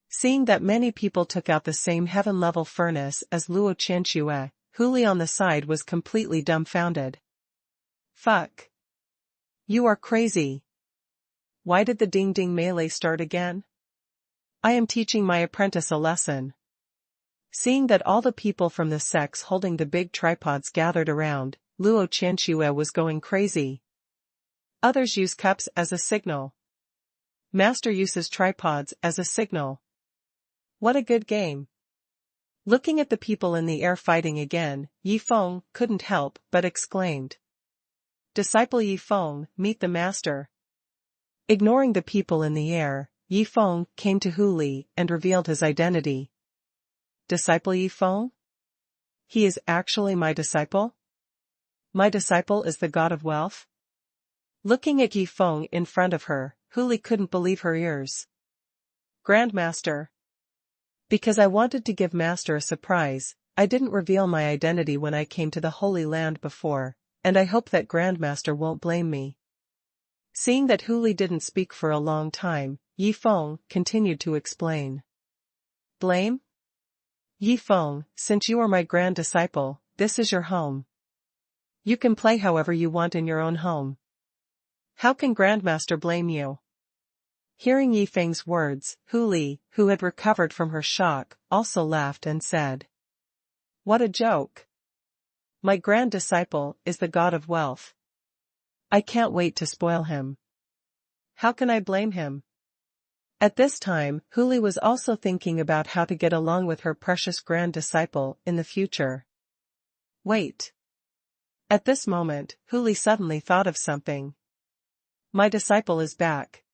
Seeing that many people took out the same heaven-level furnace as Luo Qianxue, Huli on the side was completely dumbfounded. Fuck. You are crazy. Why did the ding-ding melee start again? I am teaching my apprentice a lesson. Seeing that all the people from the sects holding the big tripods gathered around, Luo Qianxue was going crazy. Others use cups as a signal. Master uses tripods as a signal. What a good game. Looking at the people in the air fighting again, Yi Feng couldn't help but exclaimed. Disciple Yi Feng, meet the master. Ignoring the people in the air, Yi Feng came to Huli and revealed his identity. Disciple Yi Feng? He is actually my disciple? My disciple is the god of wealth? Looking at Yi Feng in front of her, Huli couldn't believe her ears. Grandmaster. Because I wanted to give Master a surprise, I didn't reveal my identity when I came to the Holy Land before, and I hope that Grandmaster won't blame me. Seeing that Huli didn't speak for a long time, Yi Feng continued to explain. Blame? Yi Feng, since you are my grand disciple, this is your home. You can play however you want in your own home. How can Grandmaster blame you? Hearing Yi Feng's words, Huli, who had recovered from her shock, also laughed and said. What a joke. My grand disciple is the god of wealth. I can't wait to spoil him. How can I blame him? At this time, Huli was also thinking about how to get along with her precious grand disciple in the future. Wait. At this moment, Huli suddenly thought of something. My disciple is back.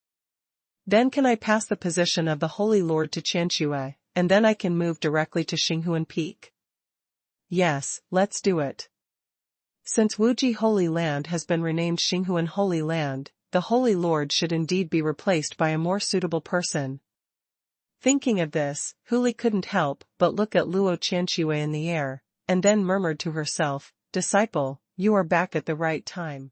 Then can I pass the position of the Holy Lord to Qianxue, and then I can move directly to Xinghuan Peak? Yes, let's do it. Since Wuji Holy Land has been renamed Xinghuan Holy Land, the Holy Lord should indeed be replaced by a more suitable person. Thinking of this, Huli couldn't help but look at Luo Qianxue in the air, and then murmured to herself, Disciple, you are back at the right time.